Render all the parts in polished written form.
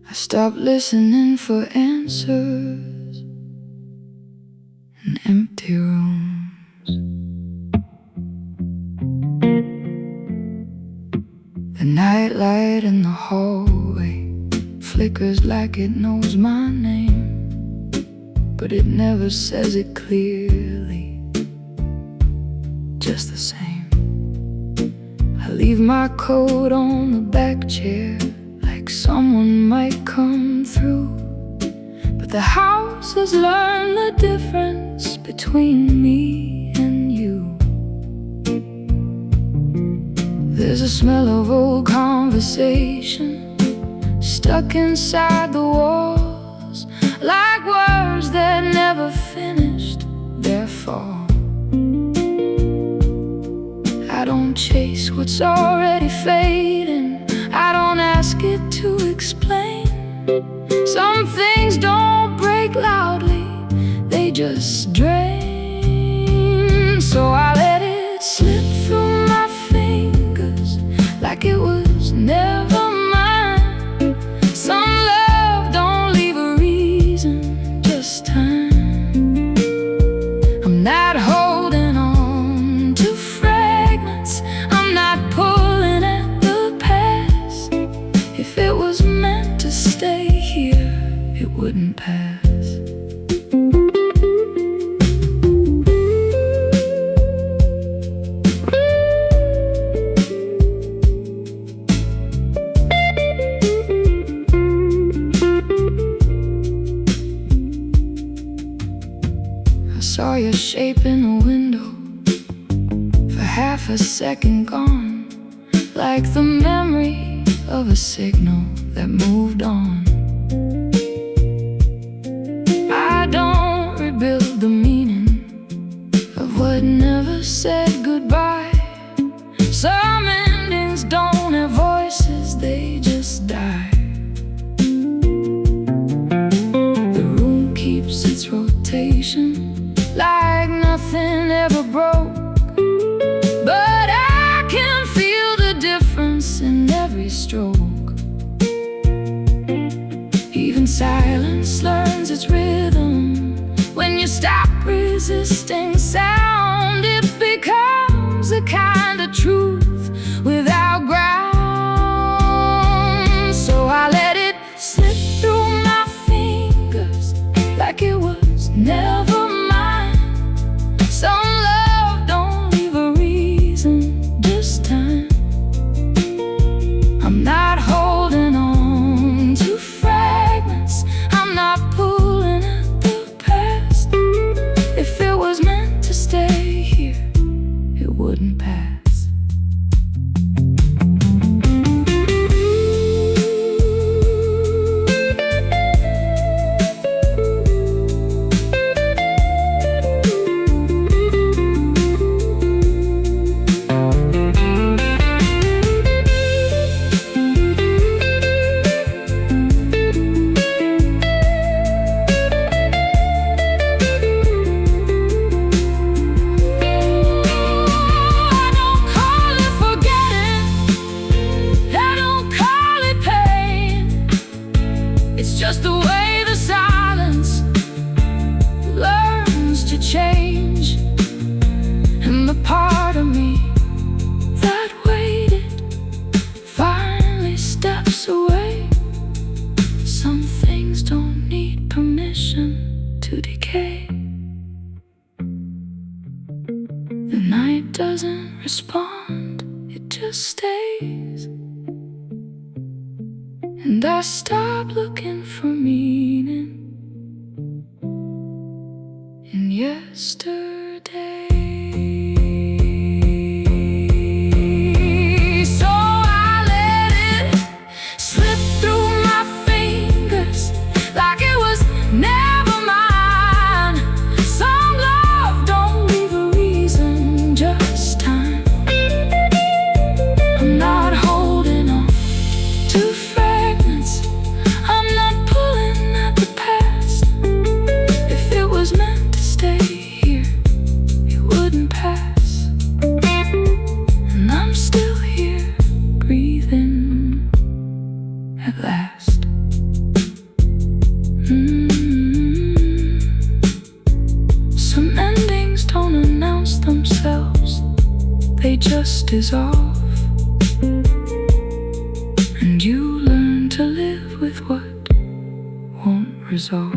I stopped listening for answers in empty rooms. The nightlight in the hallway flickers like it knows my name, but it never says it clearly, just the same. I leave my coat on the back chair, like someone might come through, but the house has learned the difference between me and you. There's a smell of old conversation stuck inside the walls, like words that never finished their fall. I don't chase what's already fading, I don't ask it to explain. Some things don't break loudly, they just drain. So I let it slip through my fingers like it was never mine. Some love don't leave a reason, just time. I'm not holding on to fragments, I'm not pulling at the past. If it was meant to stay here, it wouldn't pass. I saw your shape in the window, for half a second gone, like the memory of a signal that moved on. I don't rebuild the meaning of what never said goodbye. Some endings don't have voices, they just die. The room keeps its rotation, like nothing ever broke, but I can feel the difference in every stroke. Even silence learns its rhythm. When you stop resisting sound, it becomes a kind of truth without ground. So I let it slip through my fingers like it was never mine. Some love don't leave a reason, just time. I'm not holding on to fragments, I'm not pulling at the past. If it was meant to stay here, it wouldn't pass. Just the way the silence learns to change, and the part of me that waited finally steps away. Some things don't need permission to decay. The night doesn't respond, it just stays. And I stop looking for meaning in yesterday. So I let it slip through my fingers like it was never mine. Some love don't leave a reason, just time. I'm not holding on to I'm not pulling at the past. If it was meant to stay here, resolve.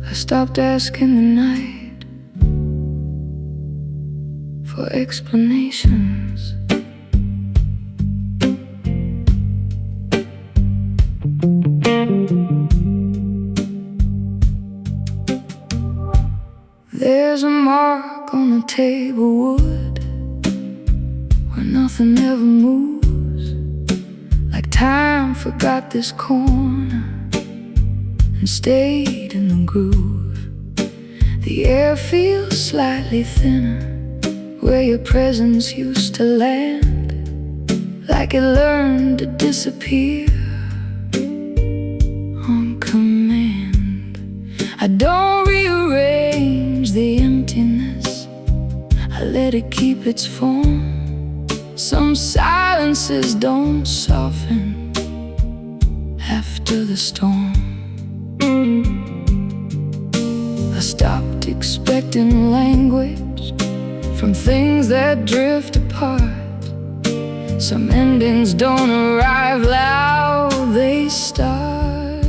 I stopped asking the night for explanations. There's a mark on the table wood where nothing ever moves, like time forgot this corner and stayed in the groove. The air feels slightly thinner where your presence used to land, like it learned to disappear on command. I don't rearrange the emptiness, I let it keep its form. Some silences don't soften after the storm. I stopped expecting language from things that drift apart. Some endings don't arrive loud, they start.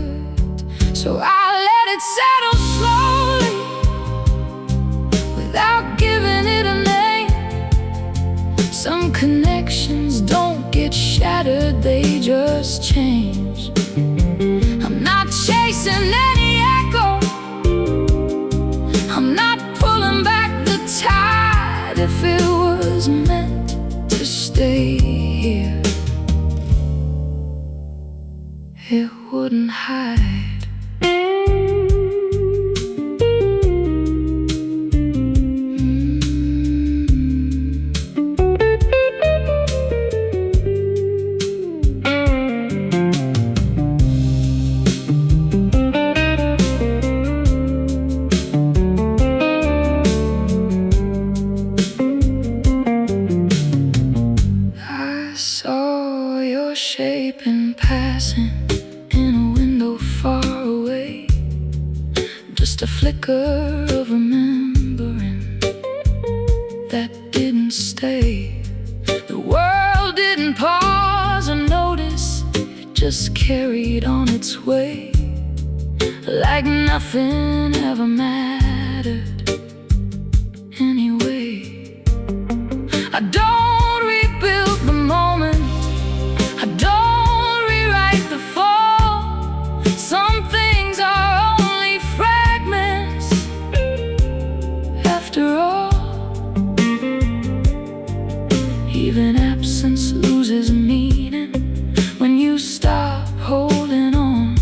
So I let it settle slowly without giving it a name. Some connections don't get shattered, they just change. I'm not chasing any echo, I'm not pulling back the tide. If it was meant to stay here, it wouldn't hide. Shape in passing in a window far away, just a flicker of remembering that didn't stay. The world didn't pause or notice, it just carried on its way, like nothing ever mattered anyway. I don't rebuild the moment, I don't rewrite the fall. Some things are only fragments after all. Even absence loses meaning when you stop holding on.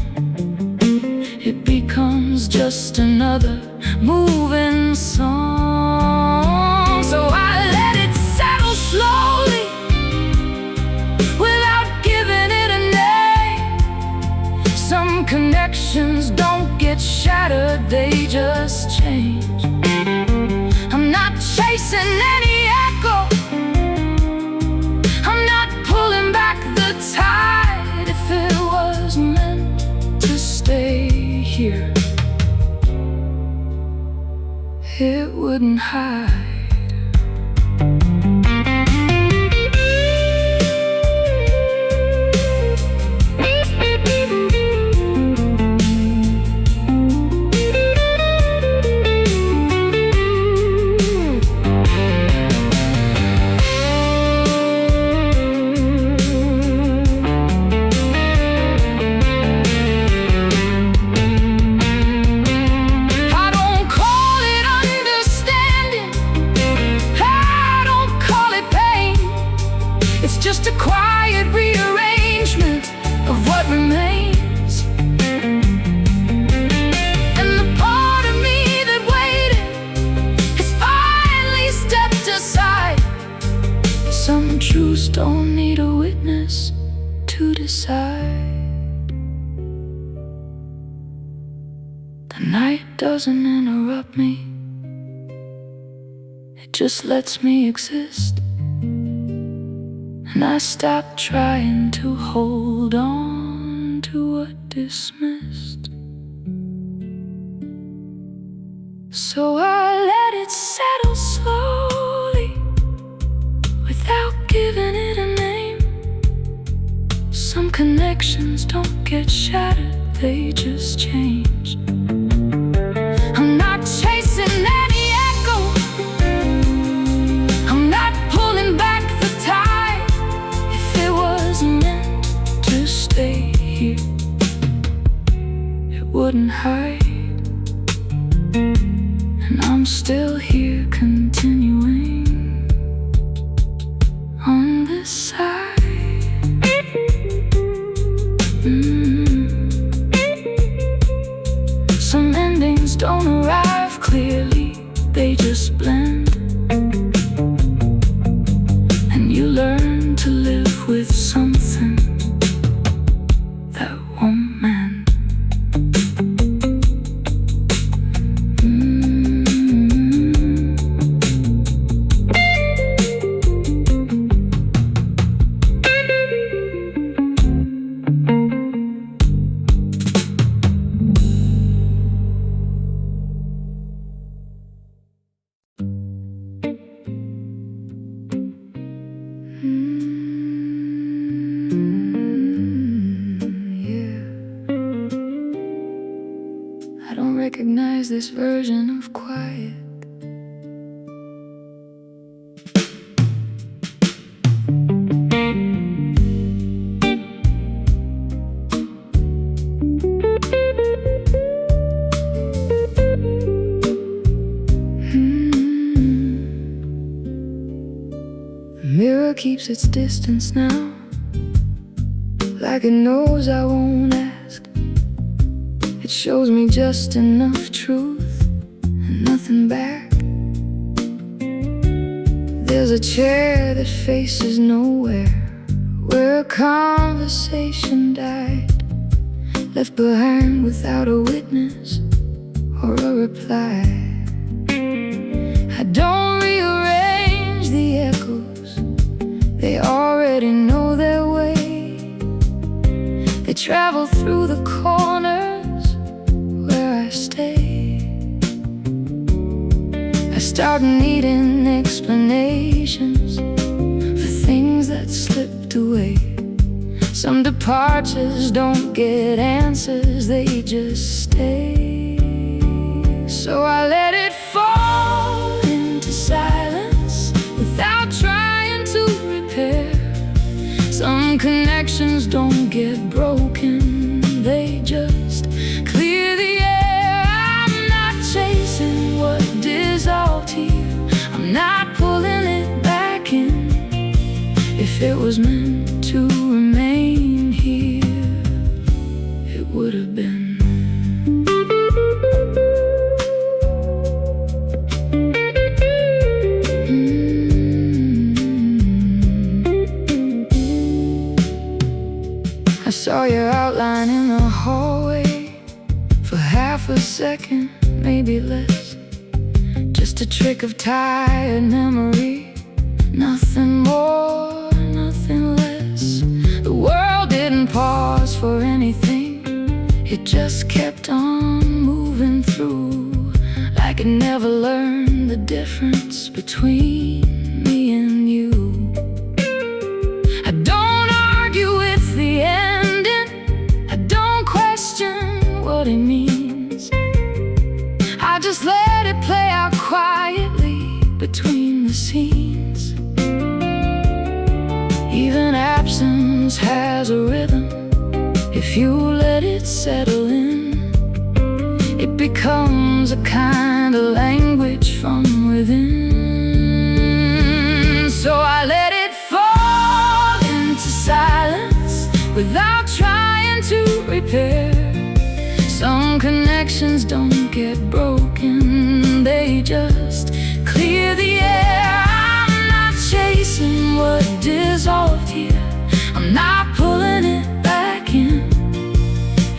It becomes just another moving song. So I let it settle slowly without giving it a name. Some connections don't get shattered, they just change. I'm not chasing any echo, I'm not pulling back the tide. If it was meant to stay here, it wouldn't hide. I don't call it understanding, I don't The night doesn't interrupt me, it just lets me exist. And I stop trying to hold on to what dismissed. So I let it settle slowly, without giving it a name. Some connections don't get shattered, they just change. I'm not chasing any echo, I'm not pulling back the tide. If it was meant to stay here, it wouldn't hide. And I'm still here, continuing on this side. Some endings don't arrive clearly, they just blend. And you learn to live with something that won't mend. I don't recognize this version of quiet. The mirror keeps its distance now, like it knows I won't ask. It shows me just enough truth and nothing back. There's a chair that faces nowhere, where a conversation died, left behind without a witness or a reply. I don't rearrange the echoes, they already know their way. They travel through the corners where I stay. I start needing explanations for things that slipped away. Some departures don't get answers, they just stay. So I let it fall into silence without trying to repair. Some connections don't get broken, they just clear the air. I'm not chasing what dissolved here, I'm not pulling it back in. If it was meant to remain here, it would have been. I saw your outline in the hallway for half a second, maybe less. Just a trick of tired memory, nothing more, nothing less. The world didn't pause for anything, it just kept on moving through, like it never learned the difference between me and you. I don't argue with the ending, I don't question what it means. I just let it play out quietly between the scenes. Even absence has a rhythm, if you let it settle in. It becomes a kind of language from within. So I let it fall into silence without trying to repair. Some connections don't get broken, they just clear the air. I'm not chasing what dissolved here, I'm not pulling it back in.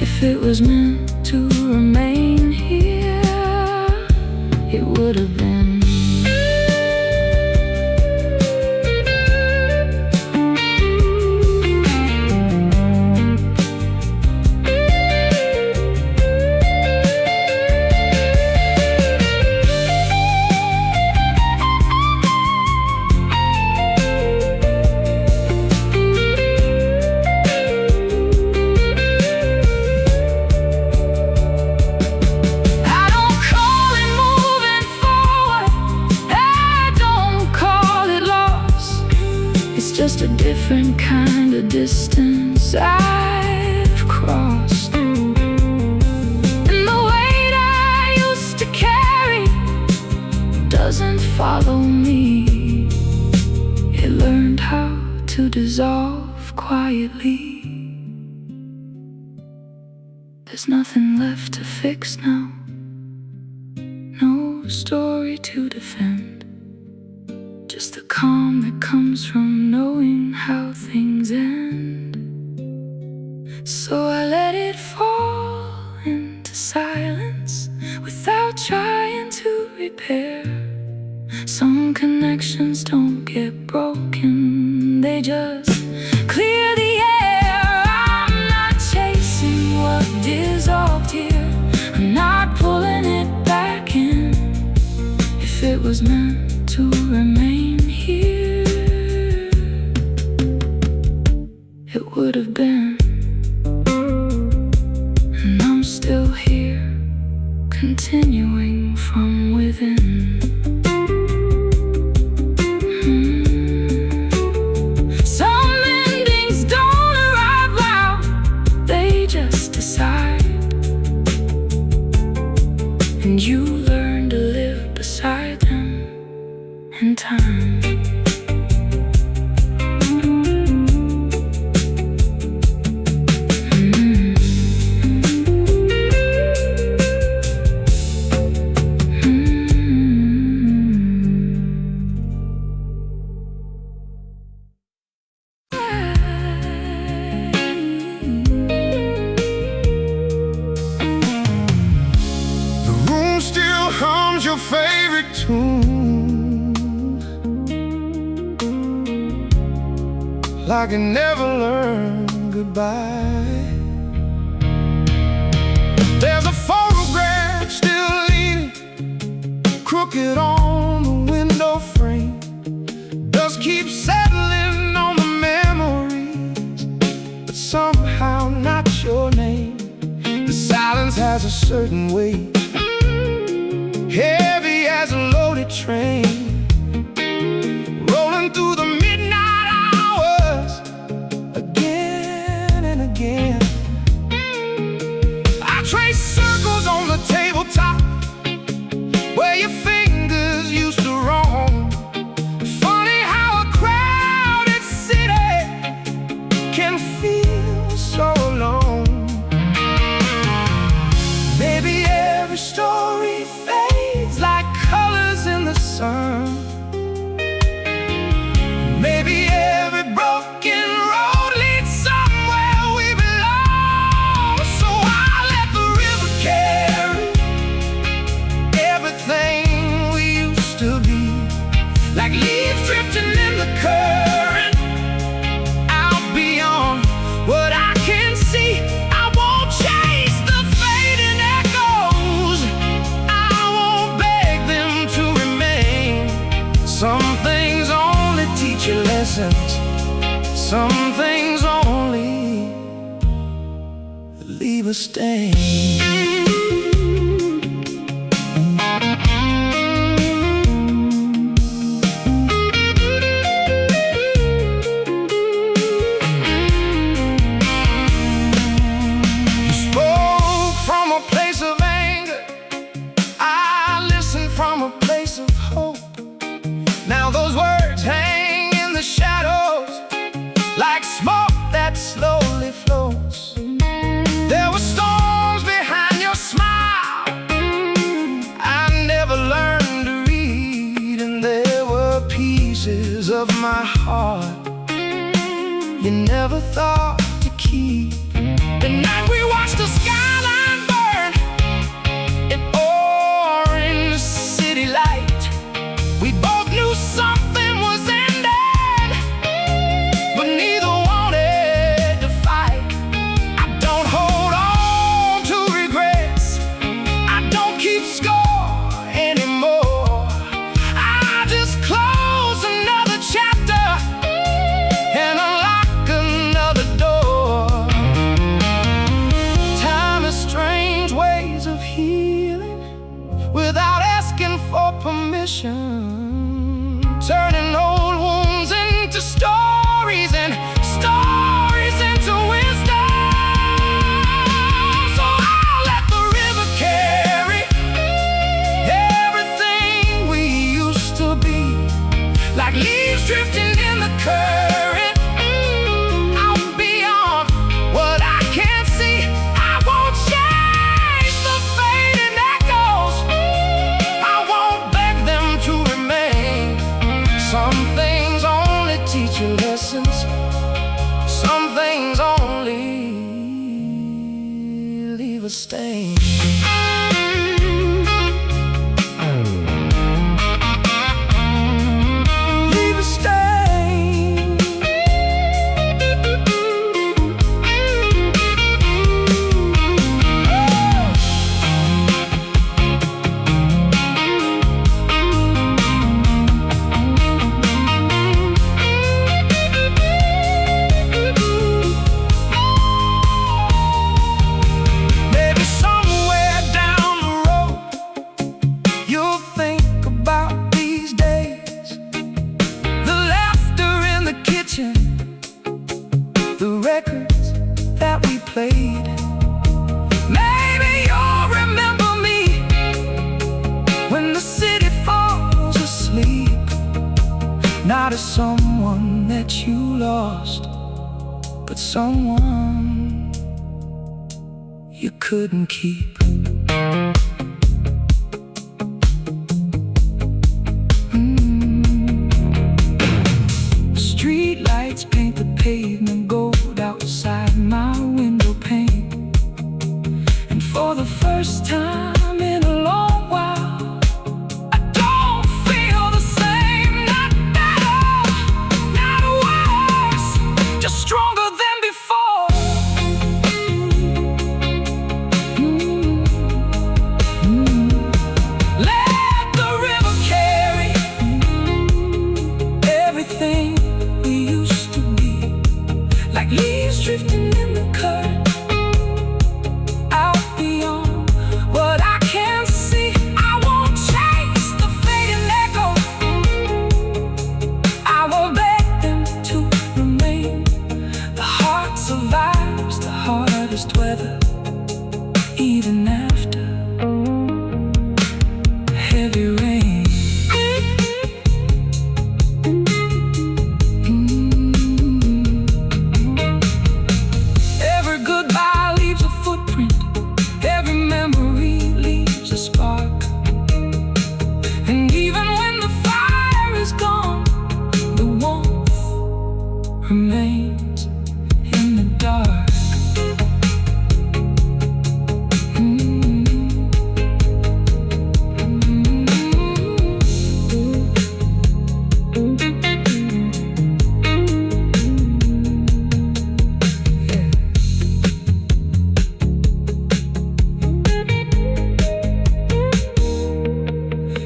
If it was meant to remain here, it would have been. Just a different kind of distance I've crossed. And the weight I used to carry doesn't follow me. It learned how to dissolve quietly. There's nothing left to fix now, no story to defend. Just the calm that comes from knowing how things end. So I let it fall into silence without trying to repair. Some connections don't get broken, they just clear the air. I'm not chasing what dissolved here, I'm not pulling it back in. If it was meant to remain here, it would have been. And I'm still here, continuing from within. Some endings don't arrive loud, they just decide. And you learn to live beside them in time. The room still hums your favorite tune, like it never learned goodbye. There's a photograph still leaning crooked on the window frame. Dust keeps settling on the memories, but somehow not your name. The silence has a certain weight, heavy as a loaded train, rolling through the midnight hours again and again. I trace circles on the tabletop where your fingers used to roam. Funny how a crowded city can feel so alone. Maybe every story fades like colors in the sun. Maybe every broken road leads somewhere we belong. So I let the river carry everything we used to be, like leaves drifting in the current, out beyond what I can see. I won't chase the fading echoes, I won't beg them to remain. Some things only teach you lessons, some things only leave a stain. You spoke from a place of anger, I listened from a place of hope. Now those words hang in the shadows like smoke that slowly floats. There were storms behind your smile I never learned to read, and there were pieces of my heart you never thought to keep. The night we watched the skyline burn in orange city tradition, turning old wounds into stories and stories into wisdom. So I'll let the river carry everything we used to be, like leaves drifting in the current, out beyond what I can't see. I won't change the fading echoes, I won't beg them to remain. Some things only teach you lessons, some things only leave a stain. Leave a stain. Maybe somewhere down the road you'll think about these days, the laughter in the kitchen, the records that we played. Maybe you'll remember me when the city falls asleep, not as someone that you lost, but someone you couldn't keep. Street lights paint the pavement gold outside my window pane, and for the first time in a long while, I don't feel the same. Not better, not worse, just stronger than before. Let the river carry everything we used to be, like leaves drifting in the current, out beyond what I can see. I won't chase the fading echo, I won't beg them to remain. The heart survives the hardest weather, even after heavy rain. Every goodbye leaves a footprint, every memory leaves a spark. And even when the fire is gone, the warmth remains in the dark.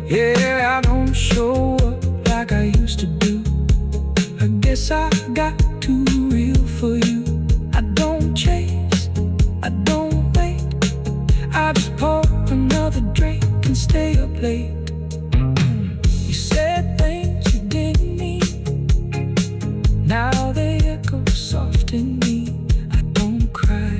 Yeah, I don't show up like I used to do. I guess I got too real for you. I don't chase, I don't wait, I just pour another drink and stay up late. You said things you didn't mean, now they echo soft in me. I don't cry.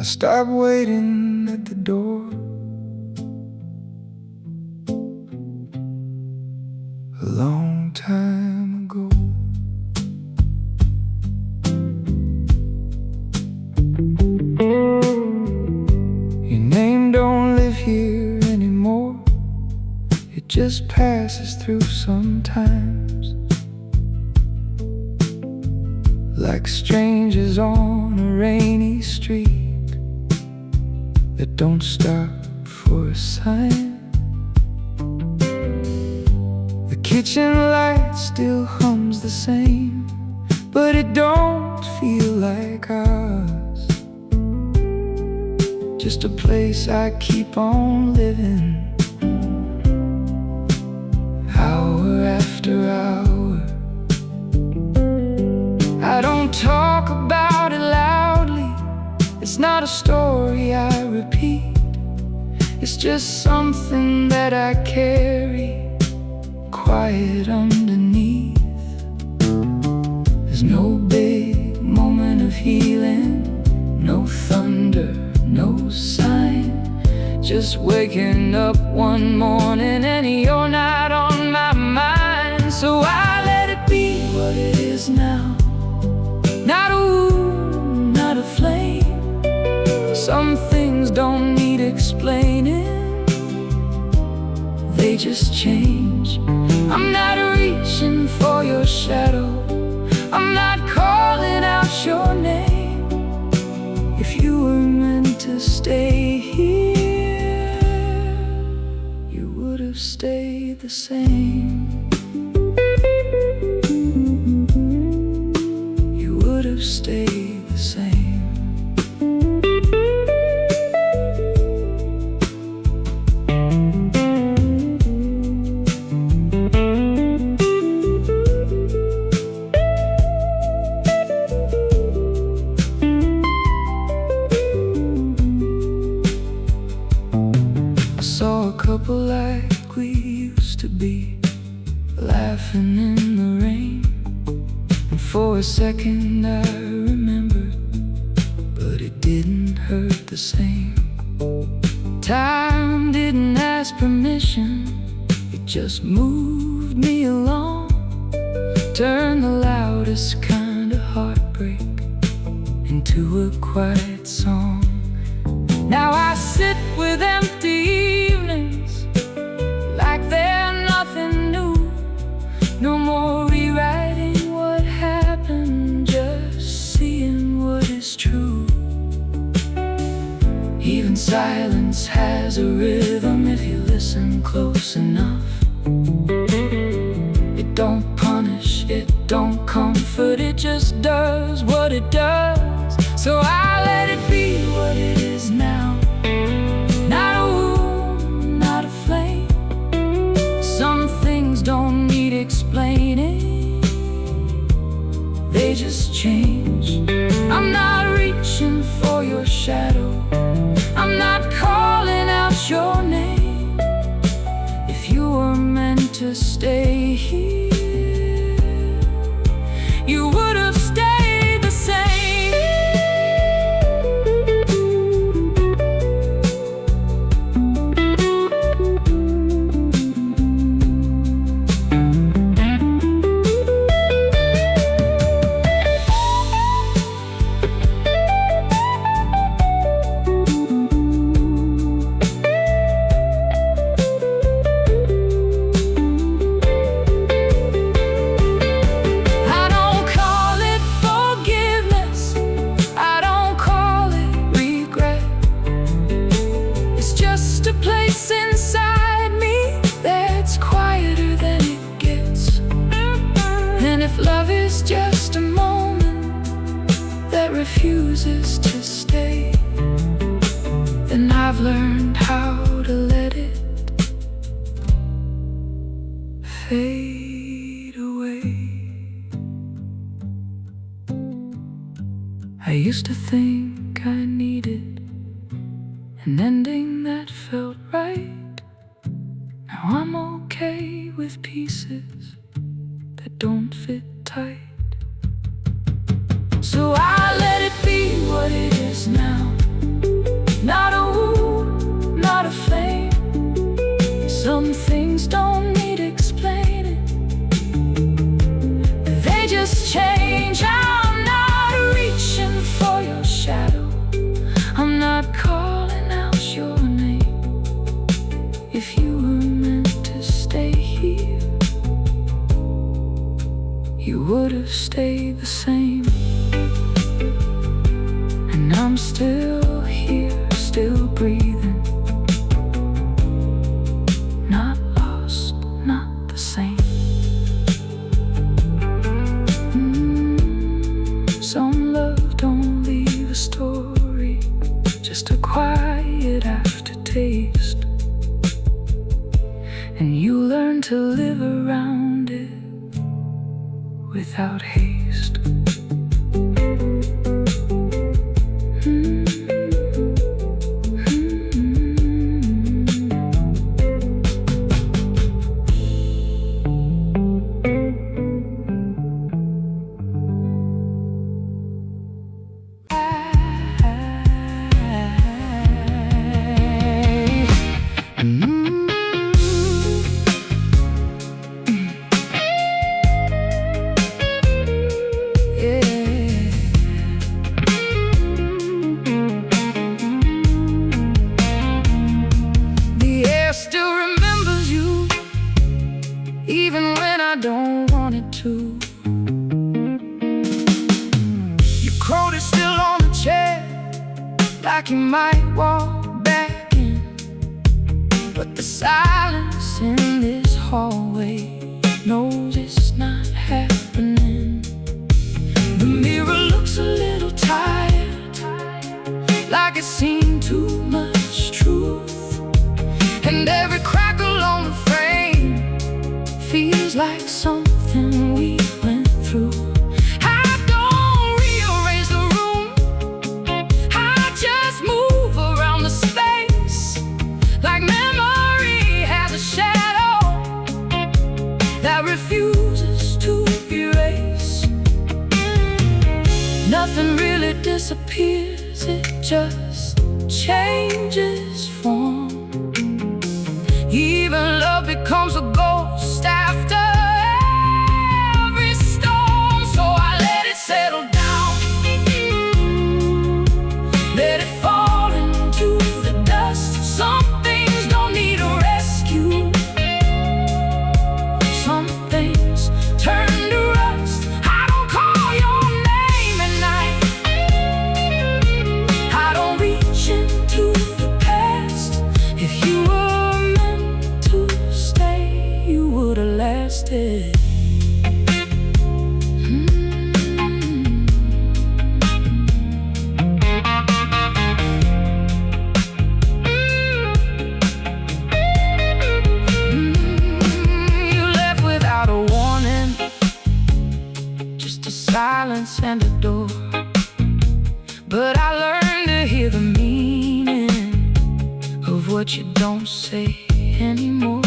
I stopped waiting at the door a long time ago. Your name don't live here anymore, it just passes through sometimes, like strangers on a rainy street that don't stop for a sign. The kitchen light still hums the same, but it don't feel like ours. Just a place I keep on living after hour. I don't talk about it loudly. It's not a story I repeat. It's just something that I carry quiet underneath. There's no big moment of healing, no thunder, no sign. Just waking up one morning and you're not on my mind. So I let it be what it is now. Not a wound, not a flame. Some things don't need explaining, they just change. I'm not reaching for your shadow, I'm not calling out your name. If you were meant to stay here, you would have stayed the same. You would have stayed the same. Couple like we used to be, laughing in the rain. And for a second I remembered, but it didn't hurt the same. Time didn't ask permission, it just moved me along. Turned the loudest kind of heartbreak into a quiet song. Now I sit with empty evenings, like they're nothing new. No more rewriting what happened, just seeing what is true. Even silence has a rhythm if you listen close enough. It don't punish, it don't comfort, it just does what it does. So I let it be what it is now. Not a wound, not a flame. Some things don't need explaining, they just change. I'm not reaching for your shadow, I'm not calling out your name. If you were meant to stay here, you would have stayed the same. Love is just a moment that refuses to stay, then I've learned how to let it fade away. I used to think I needed an ending that felt right. Now I'm okay with pieces that don't fit tight. So I let it be what it is now. Not a wound, not a flame. Some things don't need explaining, they just change. I'm not reaching for your shadow, I'm not calling out your name. If you were meant to stay here, you would have stayed the same. And I'm still here, still breathing, not lost, not the same. Some love don't leave a story, just a quiet aftertaste, and you learn to live around it. without haste. Even when I don't want it to. Your coat is still on the chair, like you might walk back in. But the silence in this hallway knows it's not happening. The mirror looks a little tired, like it's seen too much truth. And every crack along the frame feels like something we went through. I don't rearrange the room, I just move around the space, like memory has a shadow that refuses to erase. Nothing really disappears, it just changes form. Even love becomes a ghost after every storm. So I let it settle down, let it fall into the dust. Some things don't need a rescue, some things turn to rust. I don't call your name at night, I don't reach into the past. If you were would've lasted. You left without a warning, just a silence and a door. But I learned to hear the meaning of what you don't say anymore.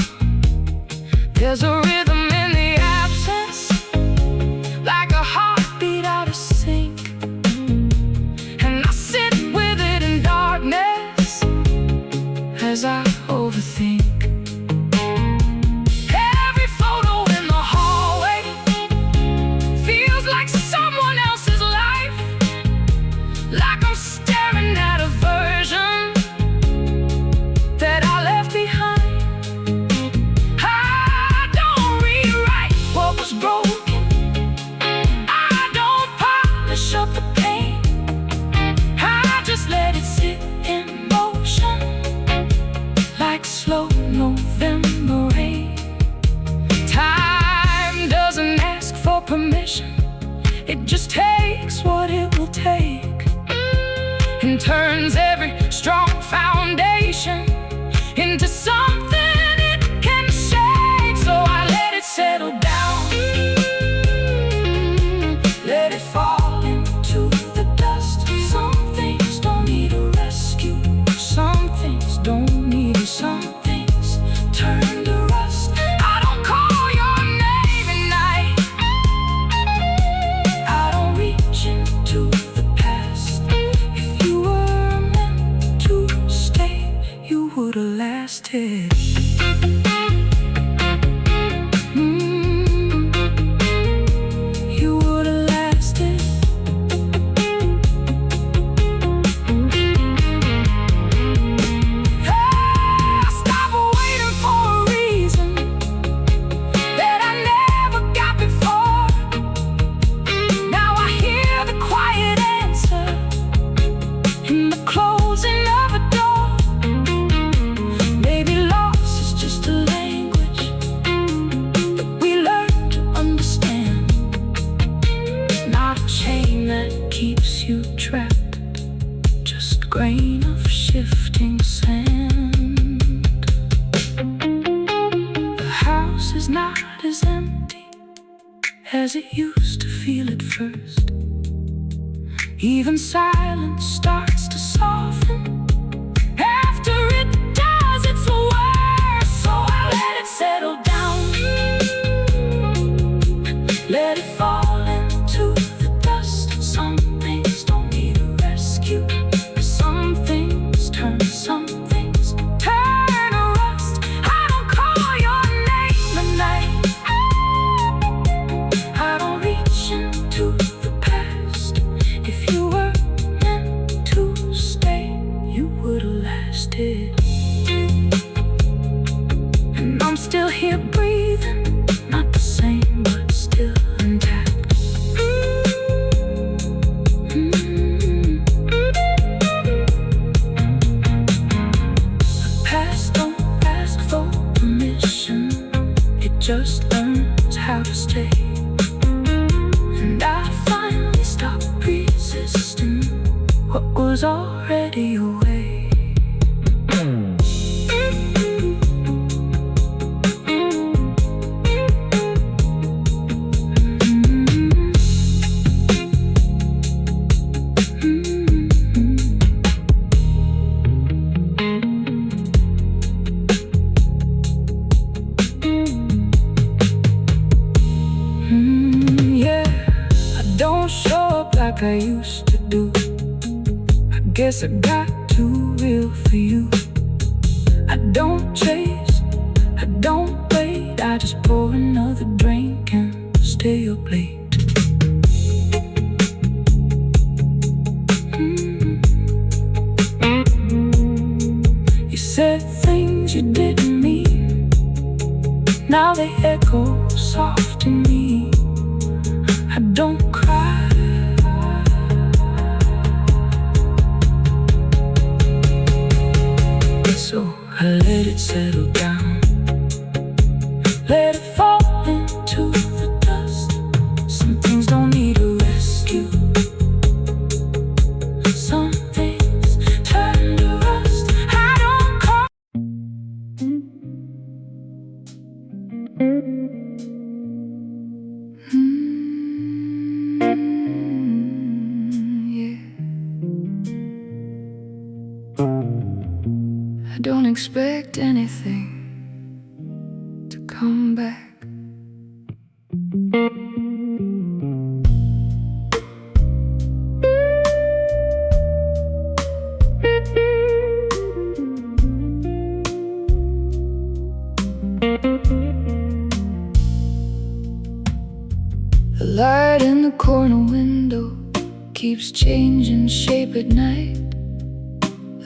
There's a rhythm in the absence, like a heartbeat out of sync. And I sit with it in darkness as I overthink. Every photo in the hallway feels like someone else's life, like I'm staring at a version that I left behind. Broken, I don't polish up the pain, I just let it sit in motion, like slow November rain. Time doesn't ask for permission, it just takes what it will take, and turns every strong foundation into something it can shake. So I let it settle down, let it fall into the dust. Some things don't need a rescue, some things don't need it, some things turn to rust. I don't call your name at night, I don't reach into the past. If you were meant to stay, you would've lasted. Closing of a door, maybe loss is just a as it used to feel at first. Even silence starts to soften. After it does its worst, so I let it settle down. Let it fall into the dust. Some things don't need a rescue. Some things turn, some things turn to rust. I don't call your name at night. I don't reach into the past. If you were meant to stay, you would've lasted. And I'm still here breathing, not the same, but still intact. The past don't ask for permission, it just learns how to stay. And I finally stopped resisting what was already away. Like I used to do. I guess I got too real for you. I don't chase, I don't wait. I just pour another drink and stay up late. You said things you didn't mean. Now they echo soft in me. I don't cry. So I let it settle down. Let it fall into the dust. Some things don't need a rescue. Some things turn to rust. I don't call. Yeah. I don't expect anything to come back. The light in the corner window keeps changing shape at night.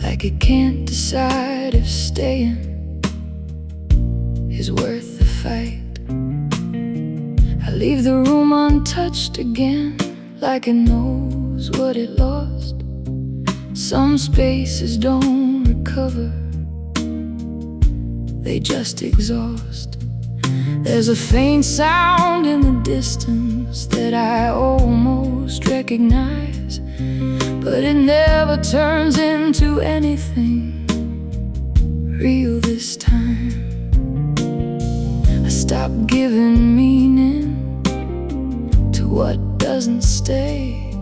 Like it can't decide if staying is worth the fight. I leave the room untouched again, like it knows what it lost. Some spaces don't recover, they just exhaust. There's a faint sound in the distance that I almost recognize, but it never turns into anything real this time. I stopped giving meaning to what doesn't stay.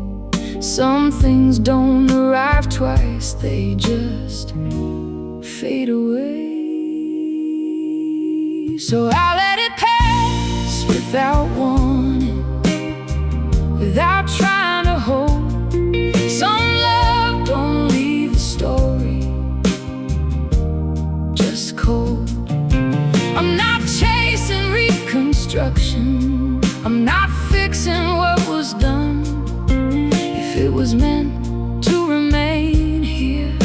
Some things don't arrive twice, they just fade away. So I let it pass without warning, without trying to hold. Some love don't leave a story, just cold. I'm not chasing reconstruction, I'm not fixing what was done. If it was meant to remain here,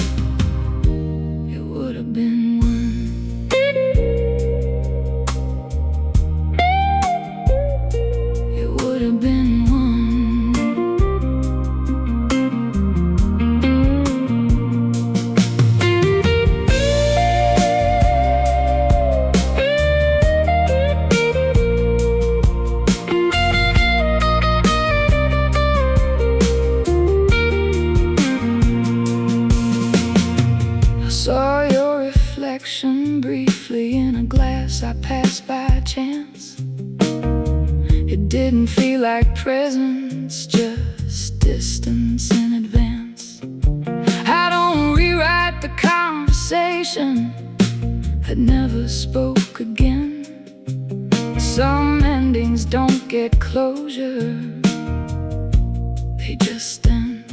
it would have been one. It would have been one. briefly in a glass I passed by chance. It didn't feel like presence, just distance in advance. I don't rewrite the conversation that never spoke again. Some endings don't get closure, they just end.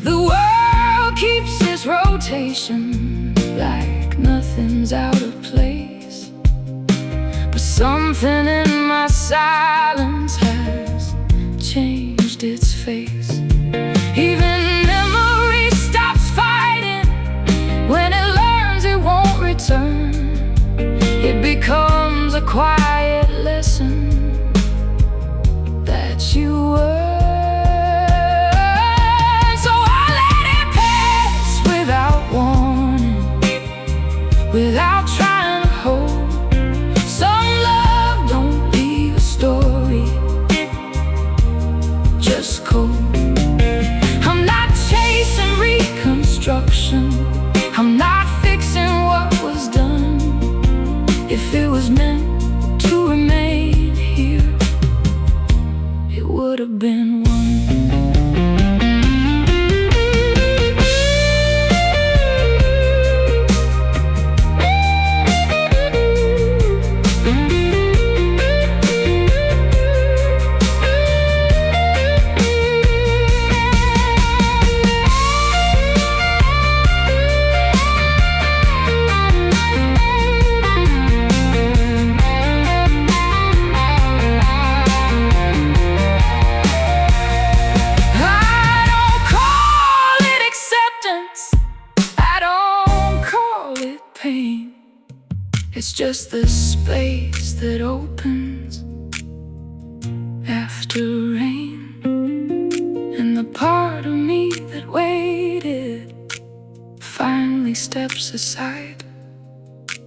The world keeps its rotation like nothing's out of place, but something in my silence has changed its face. Even memory stops fighting when it learns it won't return. It becomes a quiet lesson that you earn. So I let it pass without warning, without trying to hold. Some love don't leave a story, just cold. I'm not chasing reconstruction, I'm not fixing what was done. If it was meant to remain here, it would have been one. It's just the space that opens after rain, and the part of me that waited finally steps aside.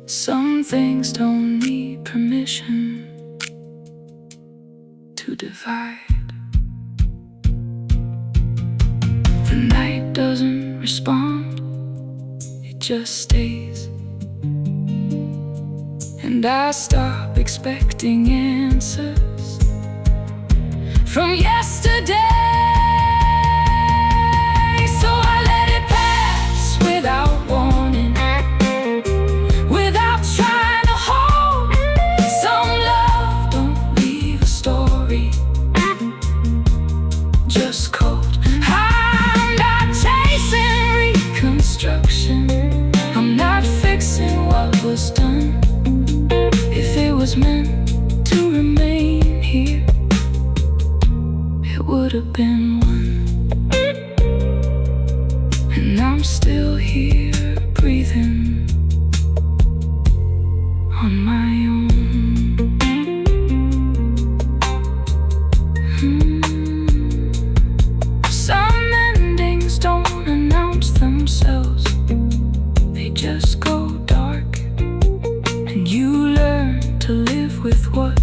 Some things don't need permission to divide. The night doesn't respond, it just stays. And I stop expecting answers from yesterday. So I let it pass without warning, without trying to hold. Some love don't leave a story, just cold. I'm not chasing reconstruction, I'm not fixing what was done. If it was meant to remain here, it would have been one. And I'm still here breathing on my own. Some endings don't announce themselves, they just go dark, and you learn to live with what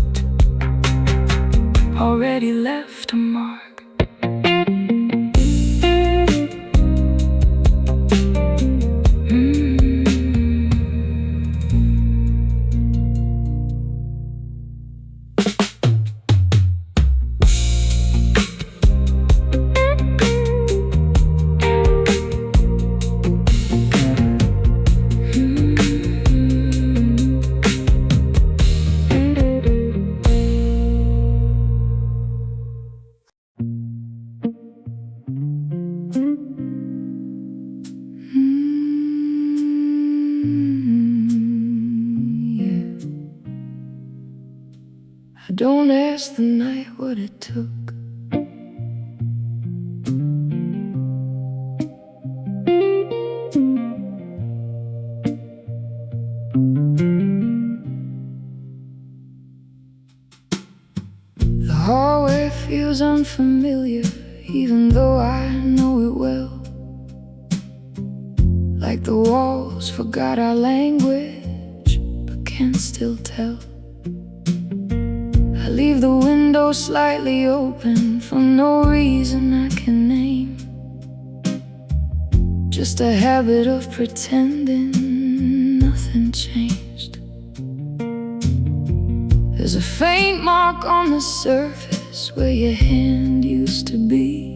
already left a mark. I don't ask the night what it took. The hallway feels unfamiliar, even though I know it well. Like the walls forgot our language, but can still tell. I leave the window slightly open for no reason I can name. Just a habit of pretending nothing changed. There's a faint mark on the surface place where your hand used to be,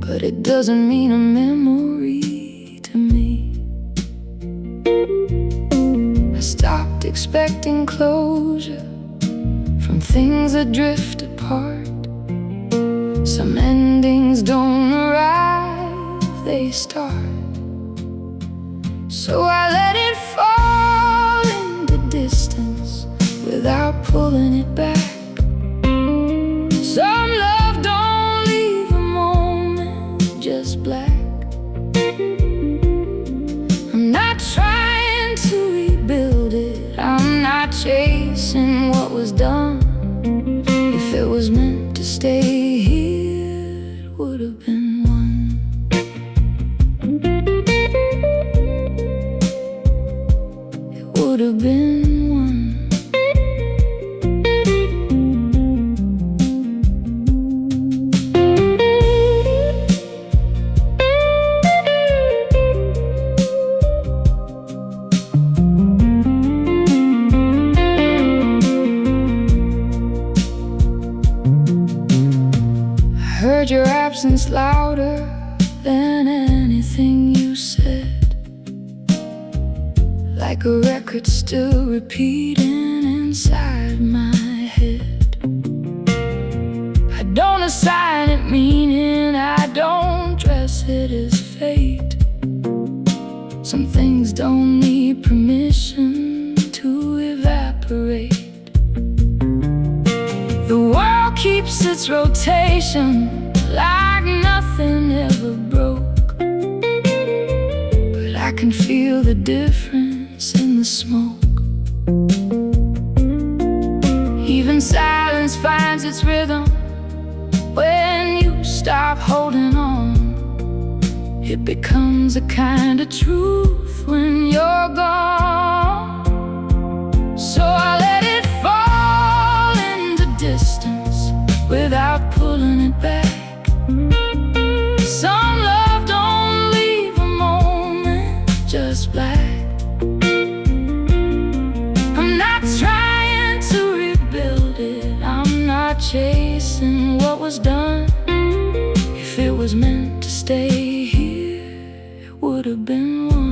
but it doesn't mean a memory to me. I stopped expecting closure from things that drift apart. Some endings don't arrive, they start. So I let it fall into distance without pulling it back. Some love don't leave a moment just black. I'm not trying to rebuild it, I'm not chasing what was done. If it was meant to stay here, it would have been one. It would have been one. Heard your absence louder than anything you said, like a record still repeating inside my head. I don't assign it meaning, I don't dress it as fate. Some things don't need permission to evaporate. The world keeps its rotation like nothing ever broke, but I can feel the difference in the smoke. Even silence finds its rhythm when you stop holding on. It becomes a kind of truth when you're gone. So I let it fall into distance without pulling it back. Some love don't leave a moment just black. I'm not trying to rebuild it, I'm not chasing what was done. If it was meant to stay here, it would have been one.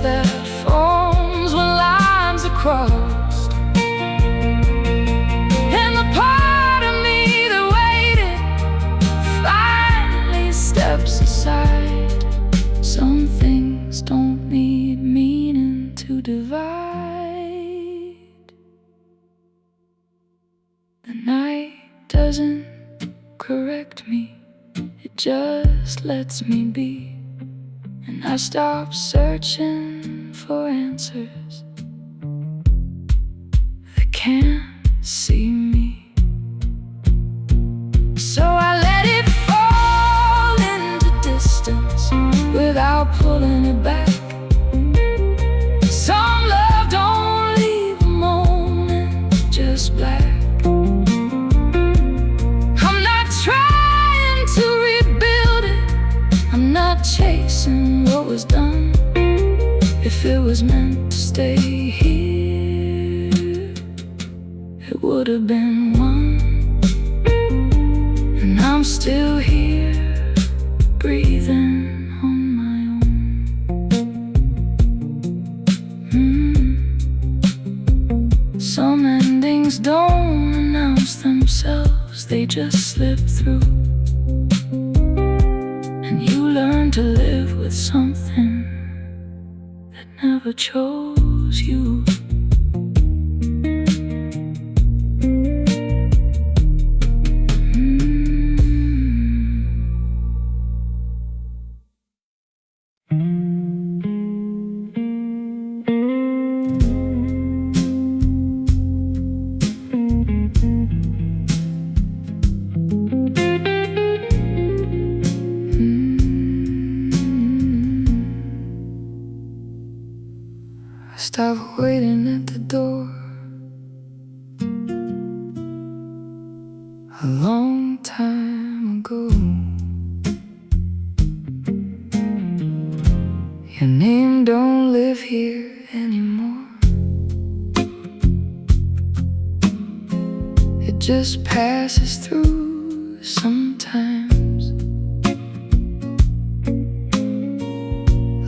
That forms when lines are crossed, and the part of me that waited finally steps aside. Some things don't need meaning to divide. The night doesn't correct me, it just lets me be. And I stop searching for answers that can't see me. So I let it fall into distance without pulling it back. Some love don't leave a moment just black. I'm not trying to rebuild it, I'm not chasing what was done. If it was meant to stay here, it would have been one. And I'm still here, breathing on my own. Some endings don't announce themselves, they just slip through. And you learn to live with something that never chose you. stop waiting at the door. A long time ago, your name don't live here anymore. It just passes through sometimes,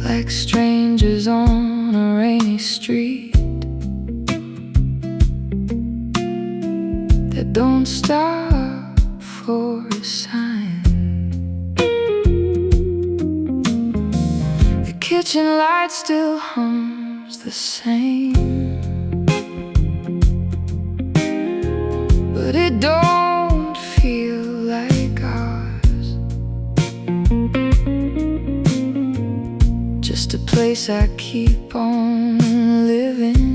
like strangers on a rainy street that don't stop for a sign. The kitchen light still hums the same, but it don't feel like ours. Just a place I keep on living,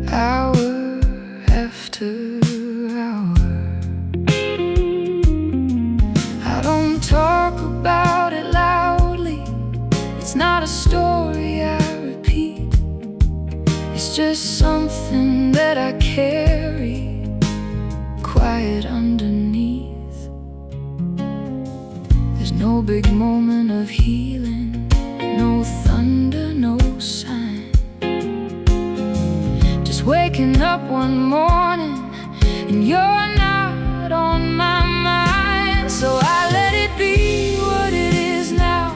hour after hour. I don't talk about it loudly, it's not a story I repeat. It's just something that I carry quiet underneath. There's no big moment of healing, no thunder, no sign. Just waking up one morning and you're not on my mind. So I let it be what it is now.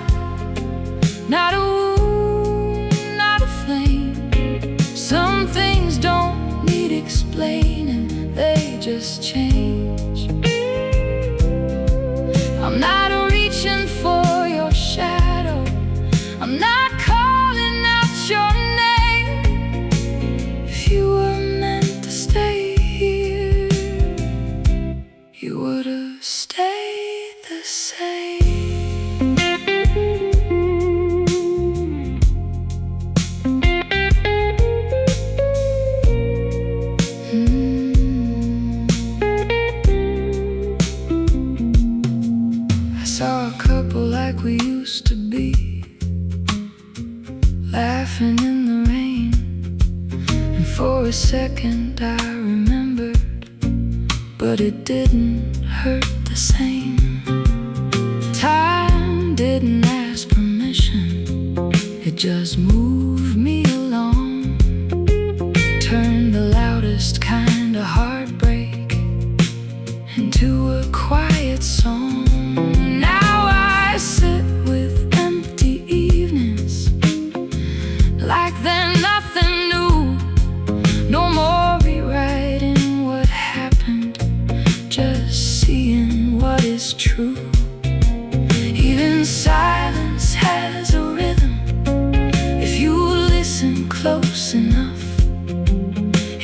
Not a wound, not a flame. Some things don't need explaining, they just change. I'm not reaching for your shadow, I'm not calling out your name. If you were meant to stay here, you would have stayed the same. I saw a couple like we used to be, laughing in the rain. And for a second I remembered, but it didn't hurt the same. Time didn't ask permission, it just moved me along. Turned the loudest kind of heartbreak into a quiet song. Now I sit with empty evenings, like they're nothing new. No more rewriting what happened, just seeing what is true. Even silence has a rhythm, if you listen close enough.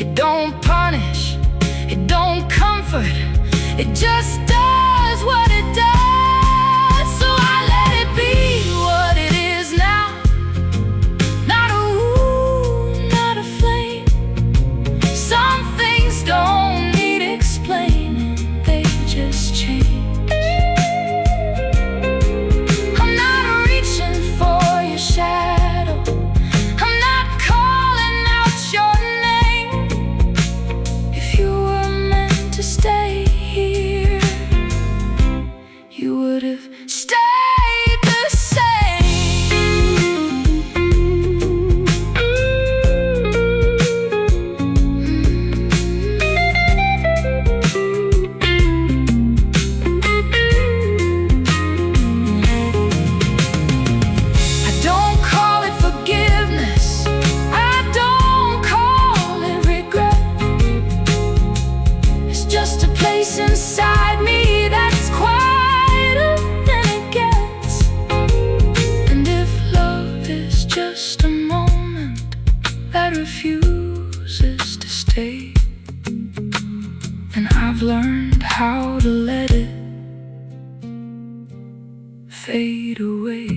It don't punish, it don't comfort, it just does what it does. So I let it be what it is now. Not a wound, not a flame. Some things don't need explaining, they just change. I'm not reaching for your shadow, I'm not calling out your name. If you were meant to stay here, you would have stayed the same. I don't call it forgiveness, I don't call it regret. It's just a place inside me that's quieter than it gets. And if love is just a moment that refuses to stay, then I've learned how to let it fade away.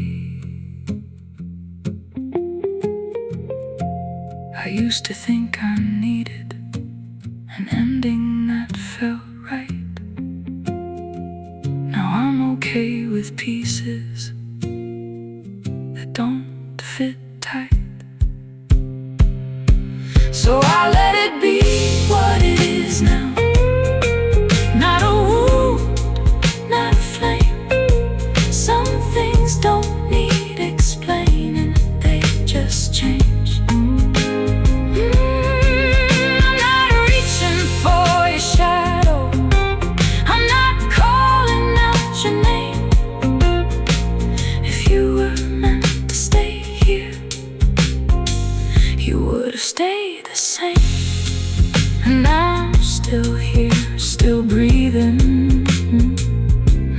I used to think I needed an ending that felt right. Now I'm okay with pieces that don't And I'm still here, still breathing.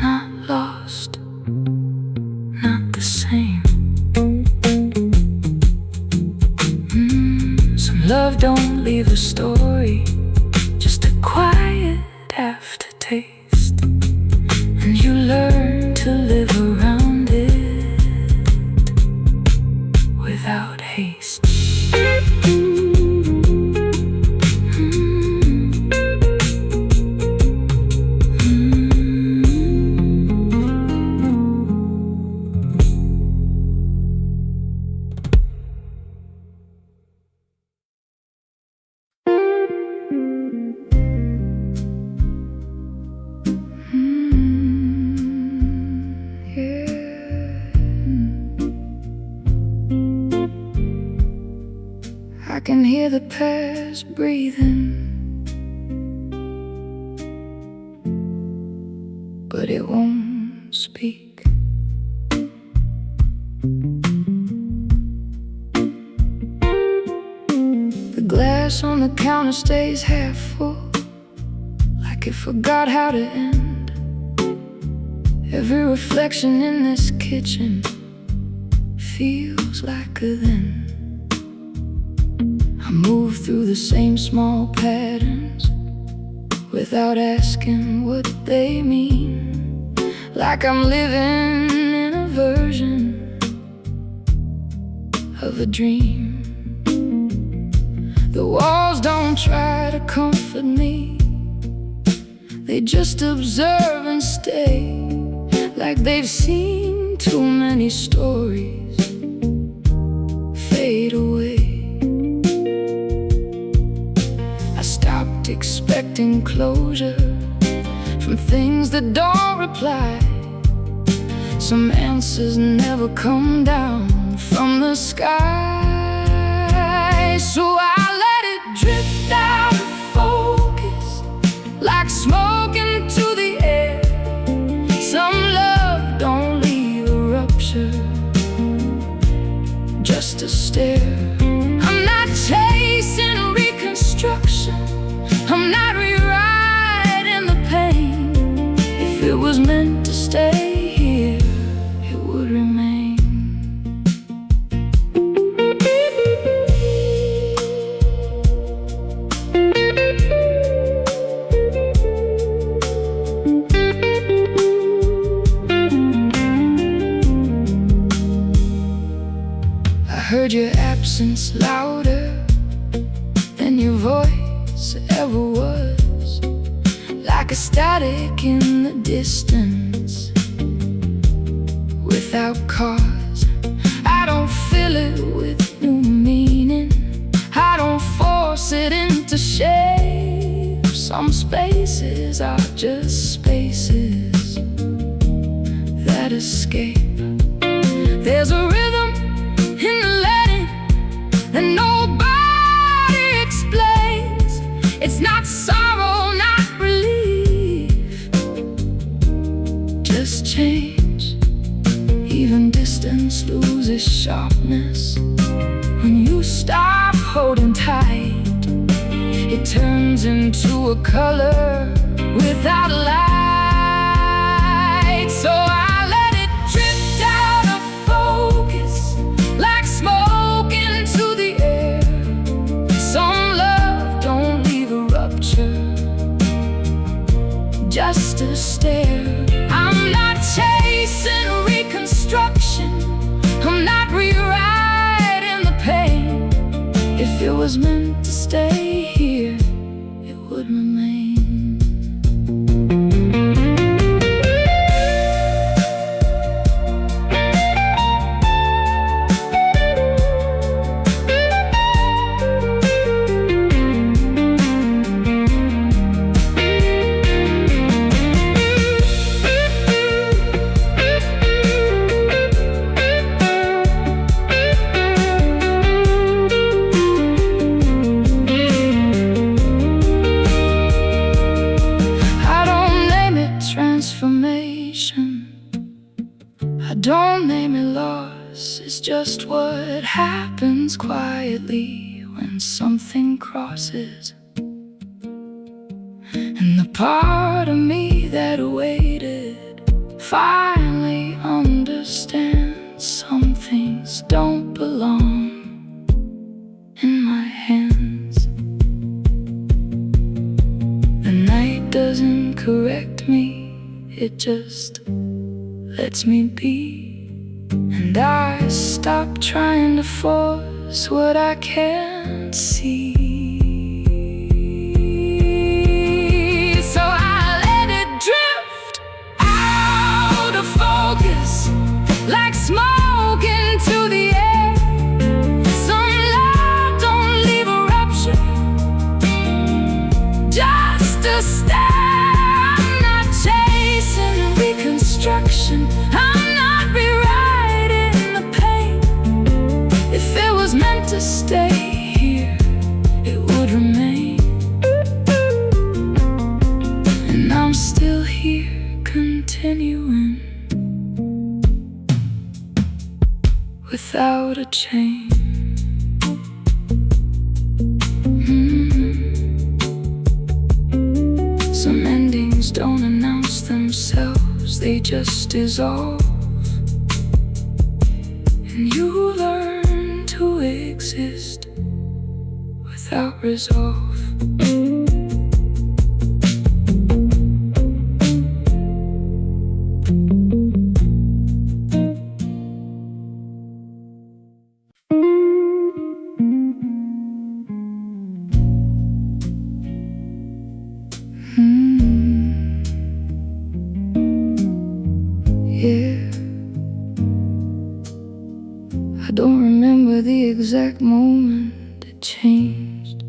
Not lost, not the same. Some love don't leave a story, just a quiet aftertaste. And you learn to live around it without haste. I can hear the past breathing, but it won't speak. The glass on the counter stays half full, like it forgot how to end. Every reflection in this kitchen feels like a then. I move through the same small patterns without asking what they mean, like I'm living in a version of a dream. The walls don't try to comfort me, they just observe and stay, like they've seen too many stories fade away. Expecting closure from things that don't reply. Some answers never come down from the sky. So I let it drift out of focus, like smoke into the air. Some love don't leave a rupture, just a stare. I'm not chasing reconstruction, I'm not rewriting the pain. If it was meant to stay here, it would remain. I heard your absence louder than your voice ever was, like a static in the distance, without cause. I don't fill it with new meaning, I don't force it into shape. Some spaces are just spaces that escape. There's a rhythm in the letting that nobody explains. It's not sorrow, not relief, just change. Even distance loses sharpness when you stop holding tight. It turns into a color without light. So I let it drift out of focus, like smoke into the air. Some love don't leave a rupture, just a stare. I'm not chasing reconstruction, I'm not rewriting the pain. If it was meant to stay here, it would remain. I don't name it loss, it's just what happens quietly when something crosses part of me that waited finally understands some things don't belong in my hands. The night doesn't correct me, it just lets me be. And I stop trying to force what I can't see. So I let it drift out of focus, like smoke into the air. Some love don't leave a rupture, just a stare. I'm not chasing reconstruction, I'm not rewriting the pain. If it was meant to stay here, it would remain. And I'm still here, continuing without a chain. Some endings don't announce themselves, they just dissolve. And you learn to exist without resolve. Yeah, I don't remember the exact moment it changed.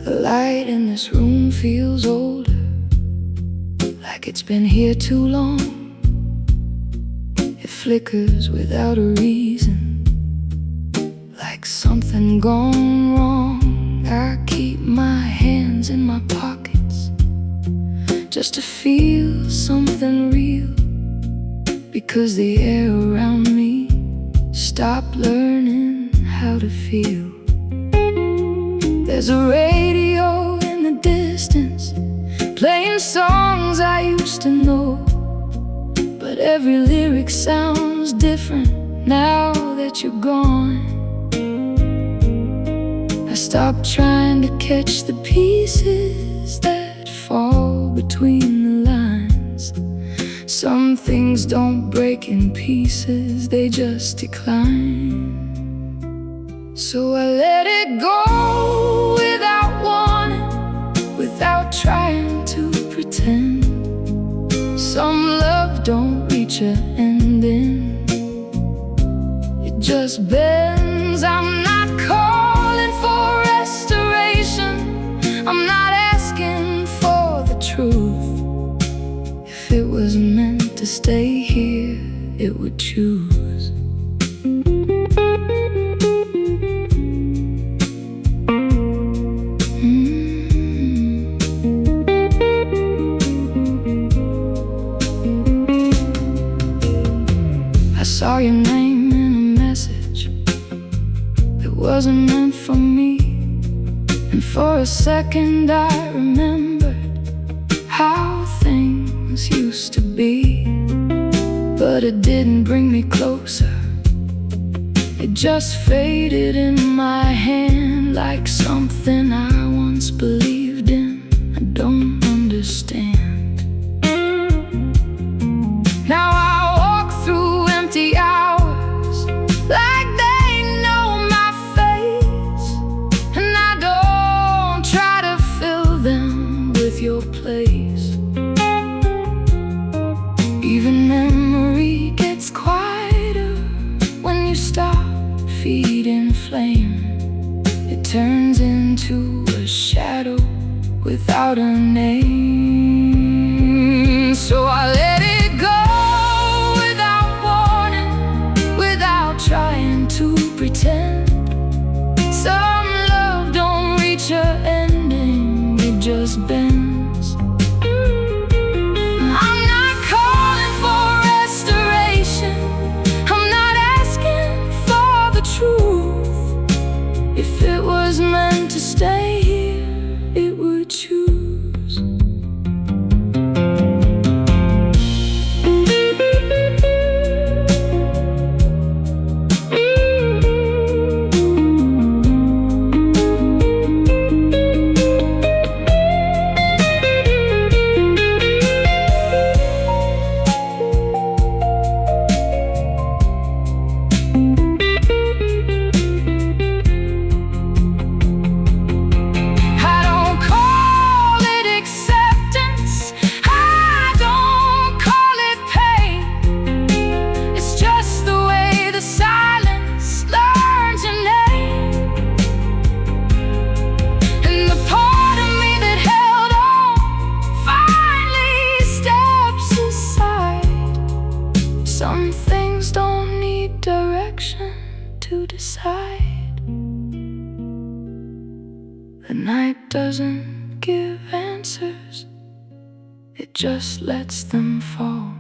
The light in this room feels older, like it's been here too long. It flickers without a reason, like something gone wrong. I keep my hands in my pockets just to feel something real, because the air around me stopped learning how to feel. There's a radio in the distance playing songs I used to know, but every lyric sounds different now that you're gone. I stopped trying to catch the pieces that fall between the lines. Some things don't break in pieces, they just decline. So I let it go without warning, without trying to pretend. Some love don't reach an ending, it just bends. I'm not calling for restoration, I'm not asking for the truth. If it was meant to stay here, it would choose. I saw your name in a message that wasn't meant for me, and for a second I remembered how things used to be. But it didn't bring me closer, it just faded in my hand like something I once believed in. I don't understand. Now I walk through empty hours like they know my face, and I don't try to fill them with your place. Even memory gets quieter when you stop feeding flame. It turns into a shadow without a name. So I let it go without warning, without trying to pretend. Some love don't reach was meant to stay here, it would choose. Some things don't need direction to decide. The night doesn't give answers, it just lets them fall.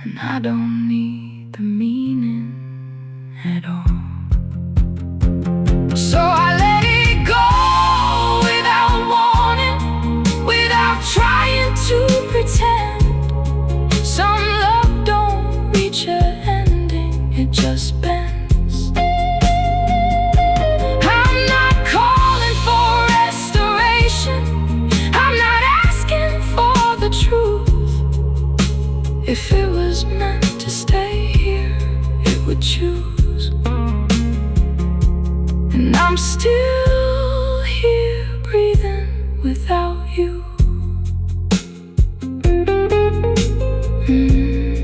And I don't need the meaning at all. So I let it go without warning, without trying to pretend. Some love don't reach an ending, it just bends. I'm not calling for restoration, I'm not asking for the truth. If it was meant to stay here, it would choose. And I'm still here breathing without you.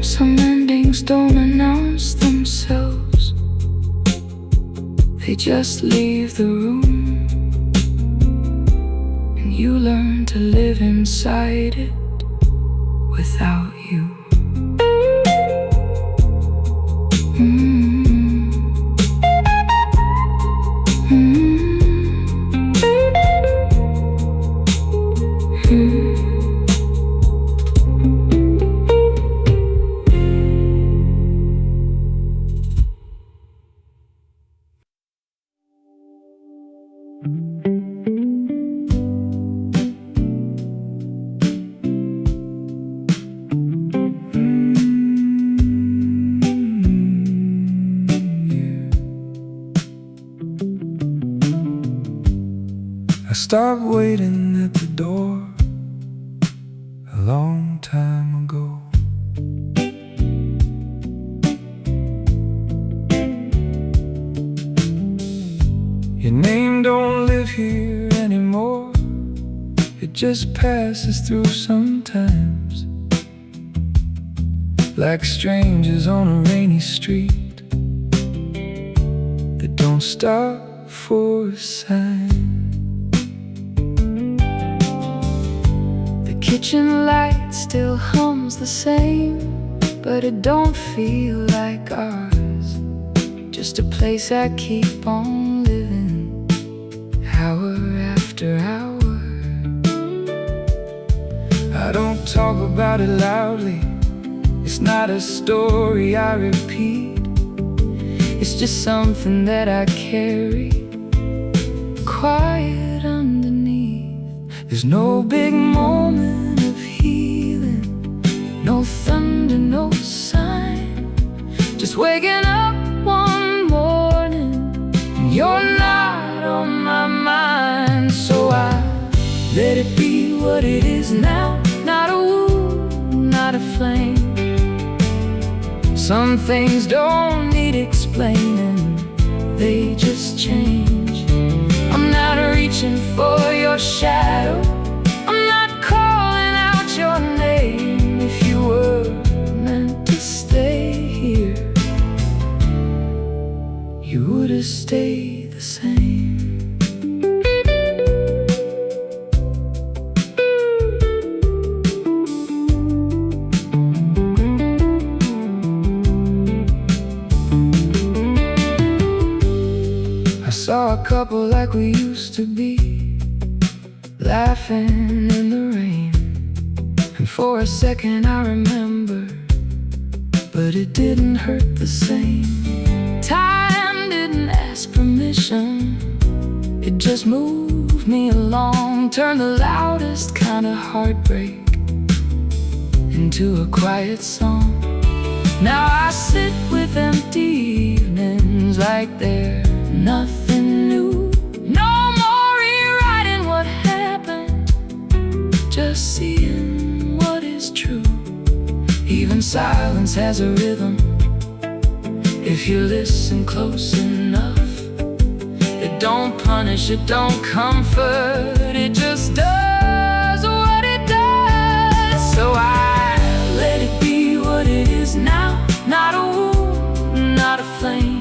Some endings don't announce themselves, they just leave the room, and you learn to live inside it without you. I stopped waiting at the door a long time ago. Your name don't live here anymore, it just passes through sometimes, like strangers on a rainy street that don't stop for a sign. Kitchen light still hums the same, but it don't feel like ours. Just a place I keep on living, hour after hour. I don't talk about it loudly, it's not a story I repeat. It's just something that I carry, quiet underneath. There's no big moment of healing, no thunder, no sign, just waking up one morning and you're not on my mind. So I let it be what it is now, not a wound, not a flame. Some things don't need explaining, they just change. I'm not reaching for your shadow, I'm not calling out your name. If you were meant to stay here, you would have stayed the same. I saw a couple like we used to be, laughing in the rain. And for a second I remember, but it didn't hurt the same. time didn't ask permission, It just moved me along, turned the loudest kind of heartbreak into a quiet song. Now I sit with empty evenings like they're nothing new. No more rewriting what happened, just seeing what is true. Even silence has a rhythm if you listen close enough. It don't punish, it don't comfort, it just does what it does. So I let it be what it is now. Not a wound, not a flame.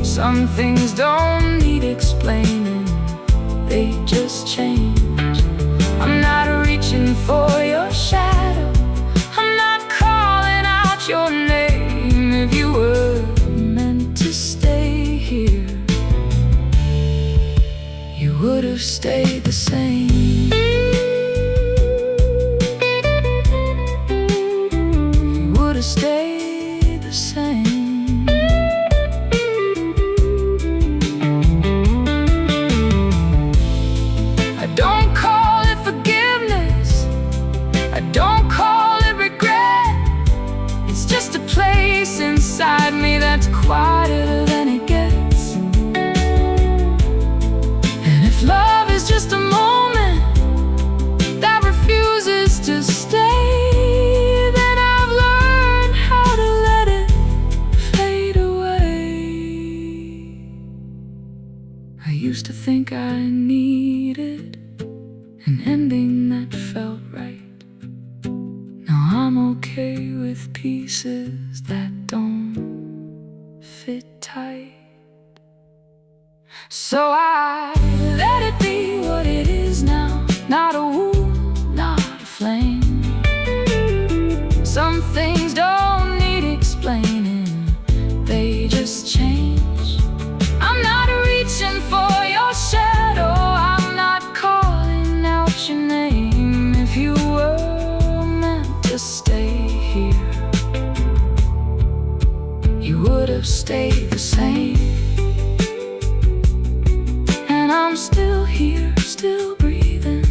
Some things don't need explaining, they just change. I'm not reaching for your shadow, I'm not calling out your name. If you were meant to stay here, you would have stayed the same. You would have stayed the same. I don't call it forgiveness, I don't call it regret. It's just a place inside me that's quieter than it gets. And if love is just a moment that refuses to stay, then I've learned how to let it fade away. I used to think I needed an ending that felt right. Now I'm okay with pieces that don't fit tight. So I let it be what it is now. Not a wound, not a flame. Some things don't need explaining, they just change. I'm not reaching for your shadow, I'm not calling out your name. If you were meant to stay here, you would have stayed the same. And I'm still here, still breathing,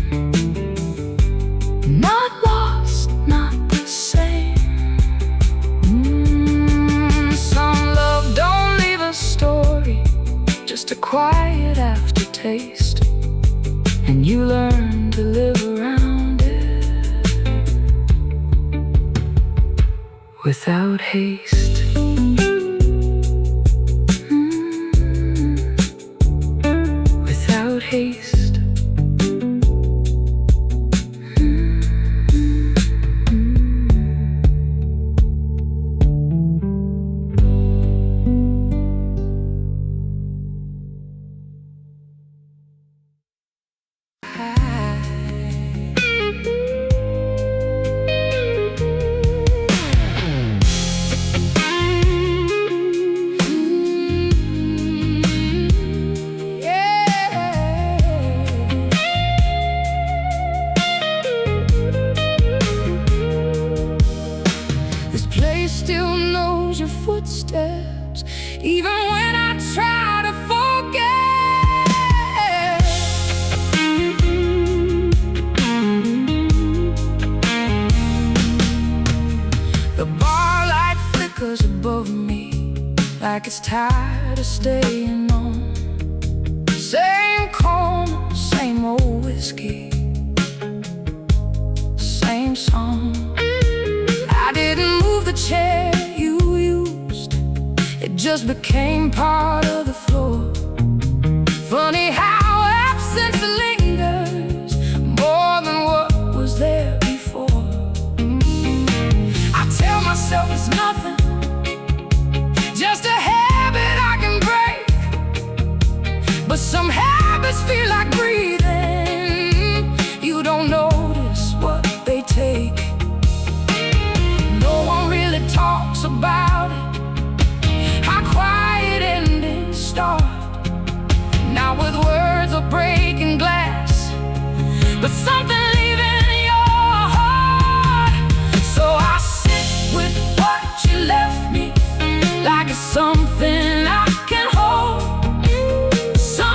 not lost, not the same. Some love don't leave a story, just a quiet aftertaste, and you learn to live around it without haste. Without haste. Still knows your footsteps, even when I try to forget. The bar light flickers above me like it's tired of staying on. Same corner, same old whiskey, same song. I didn't move the chair you used, it just became part of the floor. Funny how absence lingers more than what was there before. I tell myself it's nothing, just a habit I can break, but some habits feel like breathing. You don't notice what they take. No one really talks about it, how quiet endings start. Not with words or breaking glass, but something leaving your heart. So I sit with what you left me, like it's something I can hold. Some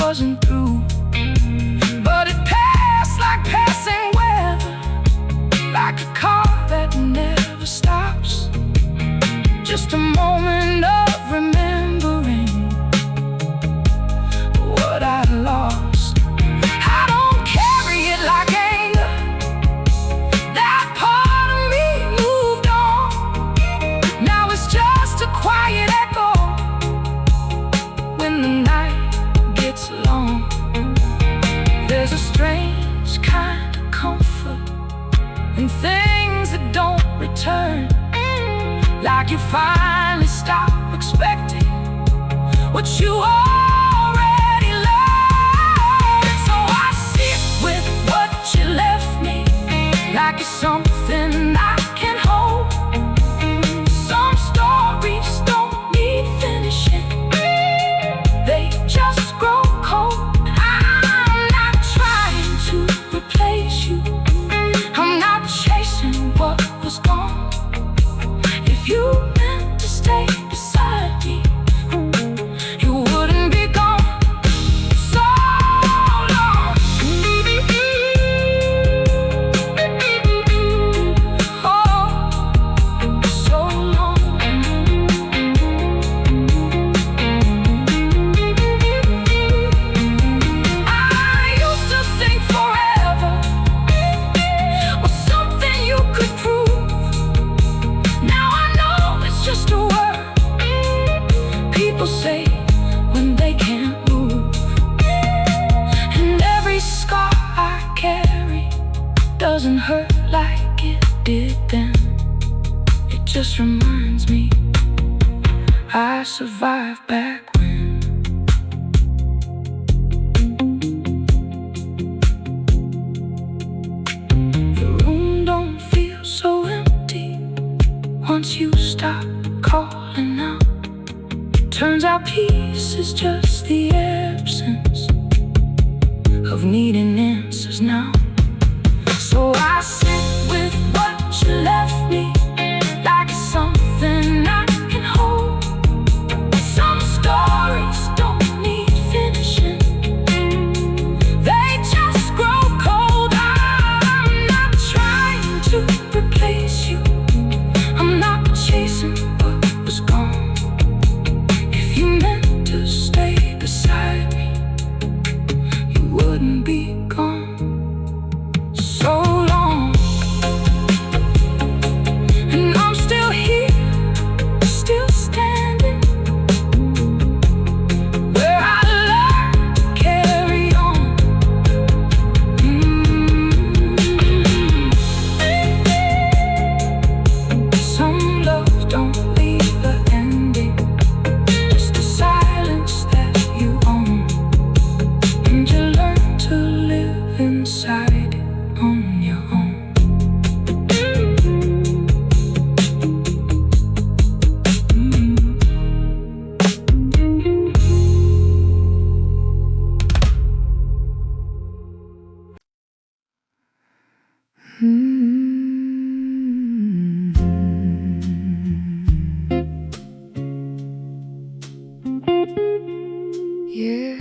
wasn't through, but it passed like passing weather, like a car that never stops. Just a moment of remembering what I lost. I don't carry it like anger. That part of me moved on. Now it's just a quiet echo when the night gets long. There's a strange kind of comfort in things that don't return, like you finally stop expecting what you already learned. So I sit with what you left me, like it's something I can hold. Some stories don't need finishing, they just grow cold. I'm not trying to replace you, I'm not chasing what was gone. If you meant to stay beside me, you wouldn't be gone so long. Oh, so long. I used to think forever was something you could prove. Now I know it's just a word people say when they can't move. And every scar I carry doesn't hurt like it did then. It just reminds me I survived back when. The room don't feel so empty once you stop calling out. Turns out peace is just the absence of needing answers now. So I sit with what you left me, like it's something I can hold. Some stories don't need finishing, they just grow cold. I'm not trying to replace you, I'm not chasing what was gone. If you meant to stay beside me, you wouldn't be gone so long. And I'm still here, still standing, where I learned to carry on. Some love don't leave an ending, just a silence that you own, and you learn to live inside it on your own. Yeah,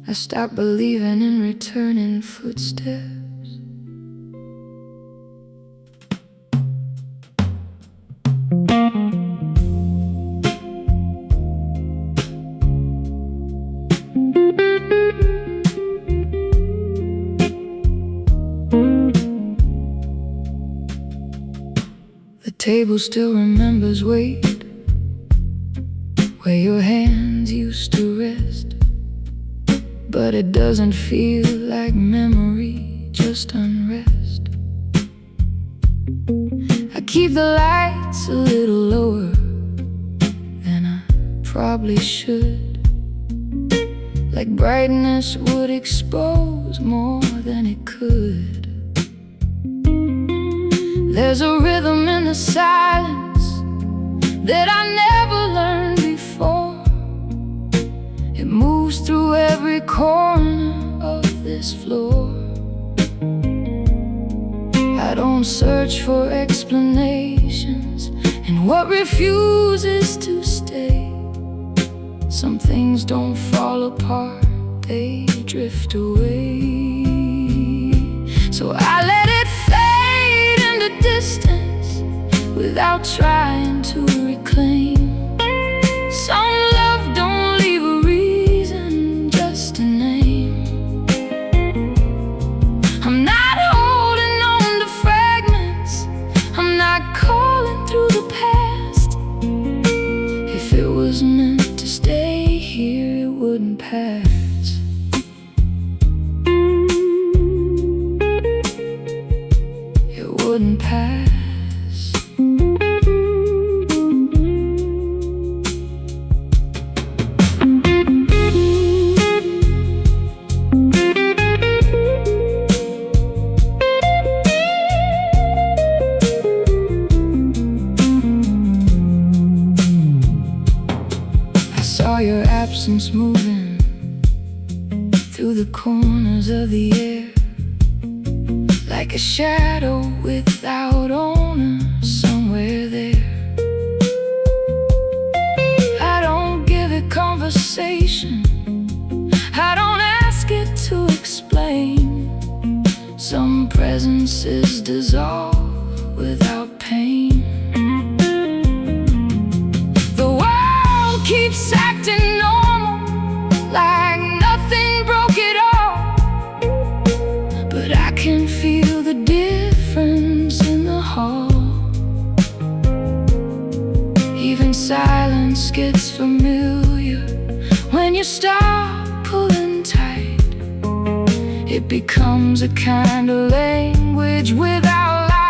I stopped believing in returning footsteps. The table still remembers weight, where your hands used to rest, but it doesn't feel like memory, just unrest. I keep the lights a little lower than I probably should, like brightness would expose more than it could. There's a rhythm in the silence that I never learned before. It moves through every corner of this floor. I don't search for explanations in what refuses to stay. Some things don't fall apart, they drift away. So I let it fade into distance without trying to reclaim. Some love don't leave a reason, just a name. I'm not holding on to fragments, I'm not calling through the past. If it was meant to stay here, it wouldn't pass. It wouldn't pass. Saw your absence moving through the corners of the air, like a shadow without owner somewhere there. I don't give it conversation, I don't ask it to explain. Some presences dissolve without pain. Keeps acting normal, like nothing broke at all. But I can feel the difference in the hall. Even silence gets familiar when you start pulling tight. It becomes a kind of language without light.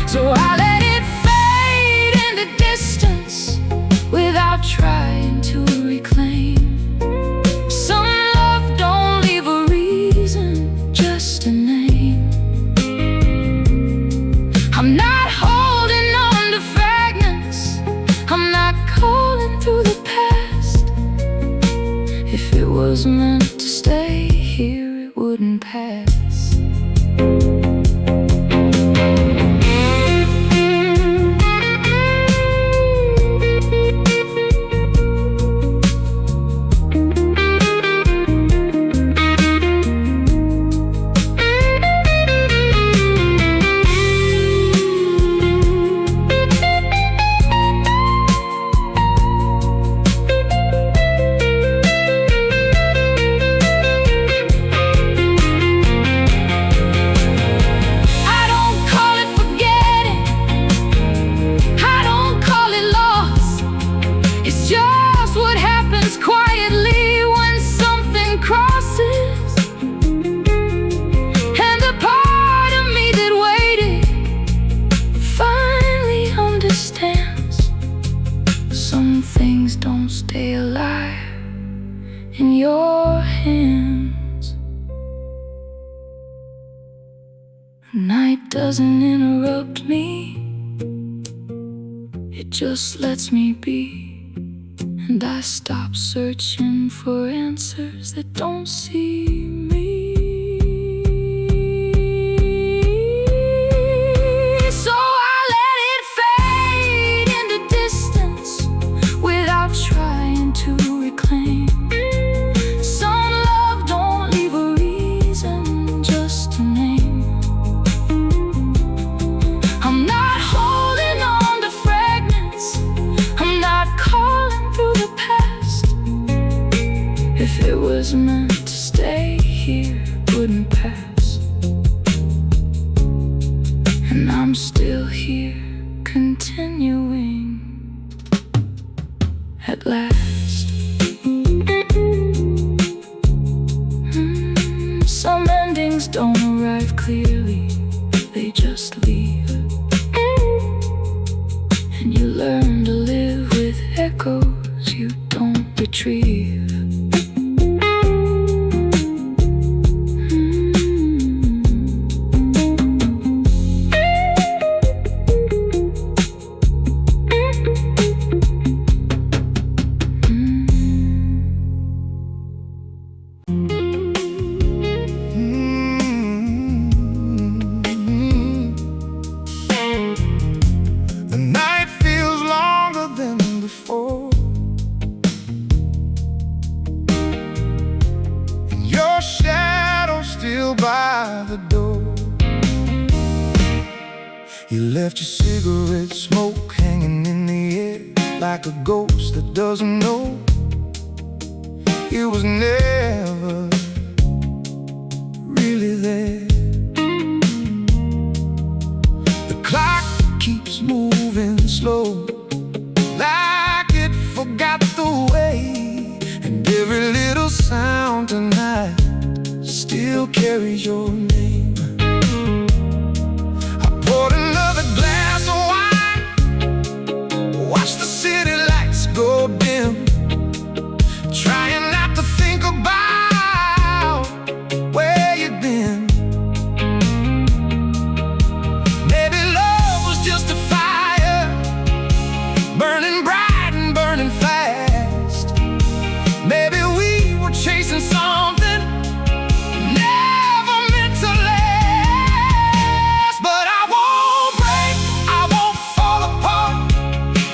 So I let it fade into distance without trying to reclaim. Some love don't leave a reason, just a name. I'm not holding on to fragments, I'm not calling through the past. If it was meant to stay here, it wouldn't pass. Stay alive in your hands. Night doesn't interrupt me, it just lets me be. And I stop searching for answers that don't see me. So I let it fade into distance without trying to reclaim. Some love don't leave a reason, just a name. I'm not holding on to fragments, I'm not calling through the past. If it was meant to stay here, it wouldn't pass. And I'm still here, continuing at last. Some endings don't arrive clearly, they just leave. And you learn to live with echoes you don't retrieve. You left your cigarette smoke hanging in the air, like a ghost that doesn't know it was never really there. The clock keeps moving slow, like it forgot the way, and every little sound tonight still carries your name. I poured another glass of wine, watched the city lights go dim, trying not to think about where you've been. Maybe love was just a fire, burning bright and burning fast. Maybe we were chasing something never meant to last. But I won't break, I won't fall apart.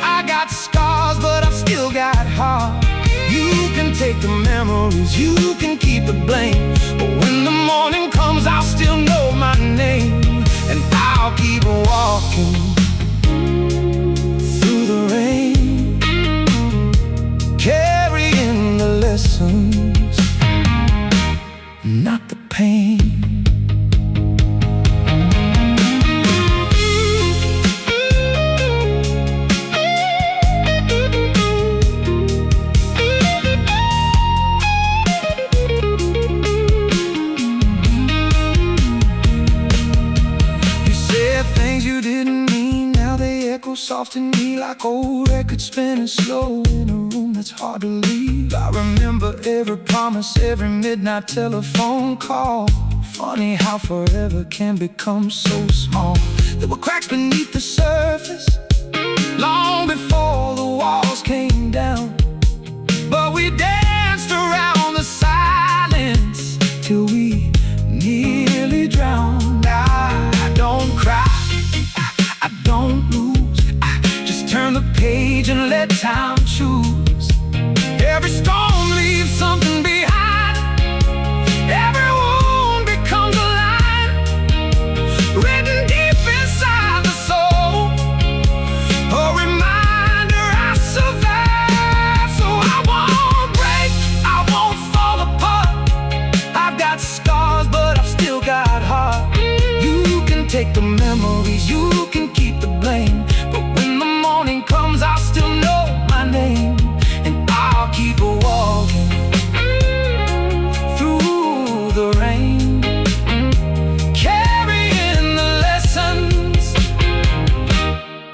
I got scars, but I've still got heart. You can take the memories, you can keep the blame, but when the morning comes, I'll still know my name. And I'll keep walking through the rain, carrying the lessons, not the pain. Things you didn't mean, now they echo soft in me, like old records spinning slow in a room that's hard to leave. I remember every promise, every midnight telephone call. Funny how forever can become so small. There were cracks beneath the surface, long before the walls came down, but we danced around the silence till we nearly drowned. I don't cry, I don't lose, I just turn the page and let time choose. Every storm leaves something behind, every wound becomes a line written deep inside the soul, a reminder I survived. So I won't break, I won't fall apart. I've got scars, but I've still got heart. You can take the memories, you can keep the blame, but when the morning comes, I'll still know my name. And I'll keep walking through the rain, carrying the lessons,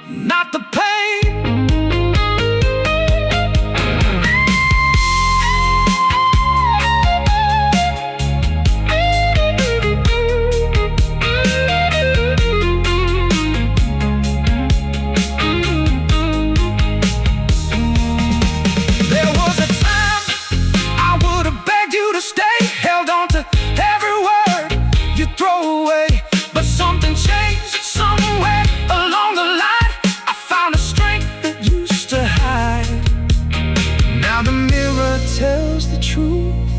not the pain. Tells the truth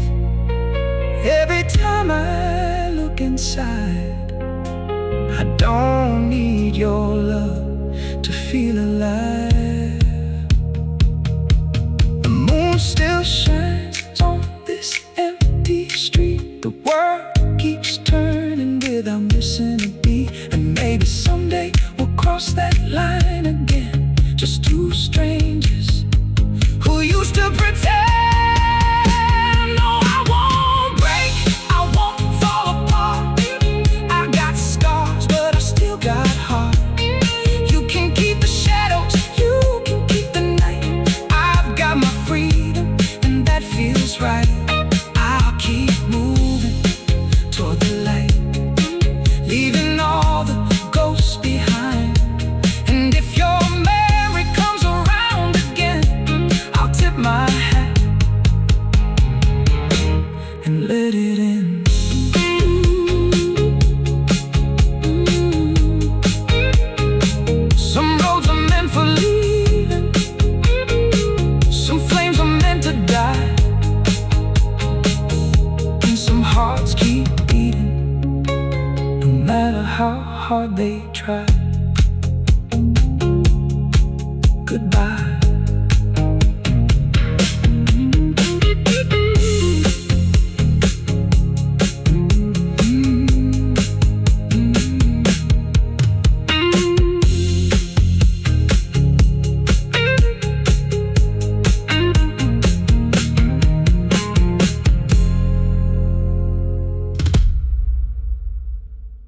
every time I look inside. I don't need your love to feel alive. The moon still shines on this empty street. The world keeps turning without missing a beat. And maybe someday we'll cross that line again, just two strangers who used to pretend. Right, I'll keep moving toward the light, leaving all the ghosts behind. And if your memory comes around again, I'll tip my hat and let it in. Some roads are meant for leaving, some flames are meant to die. Hearts keep beating, no matter how hard they try. goodbye.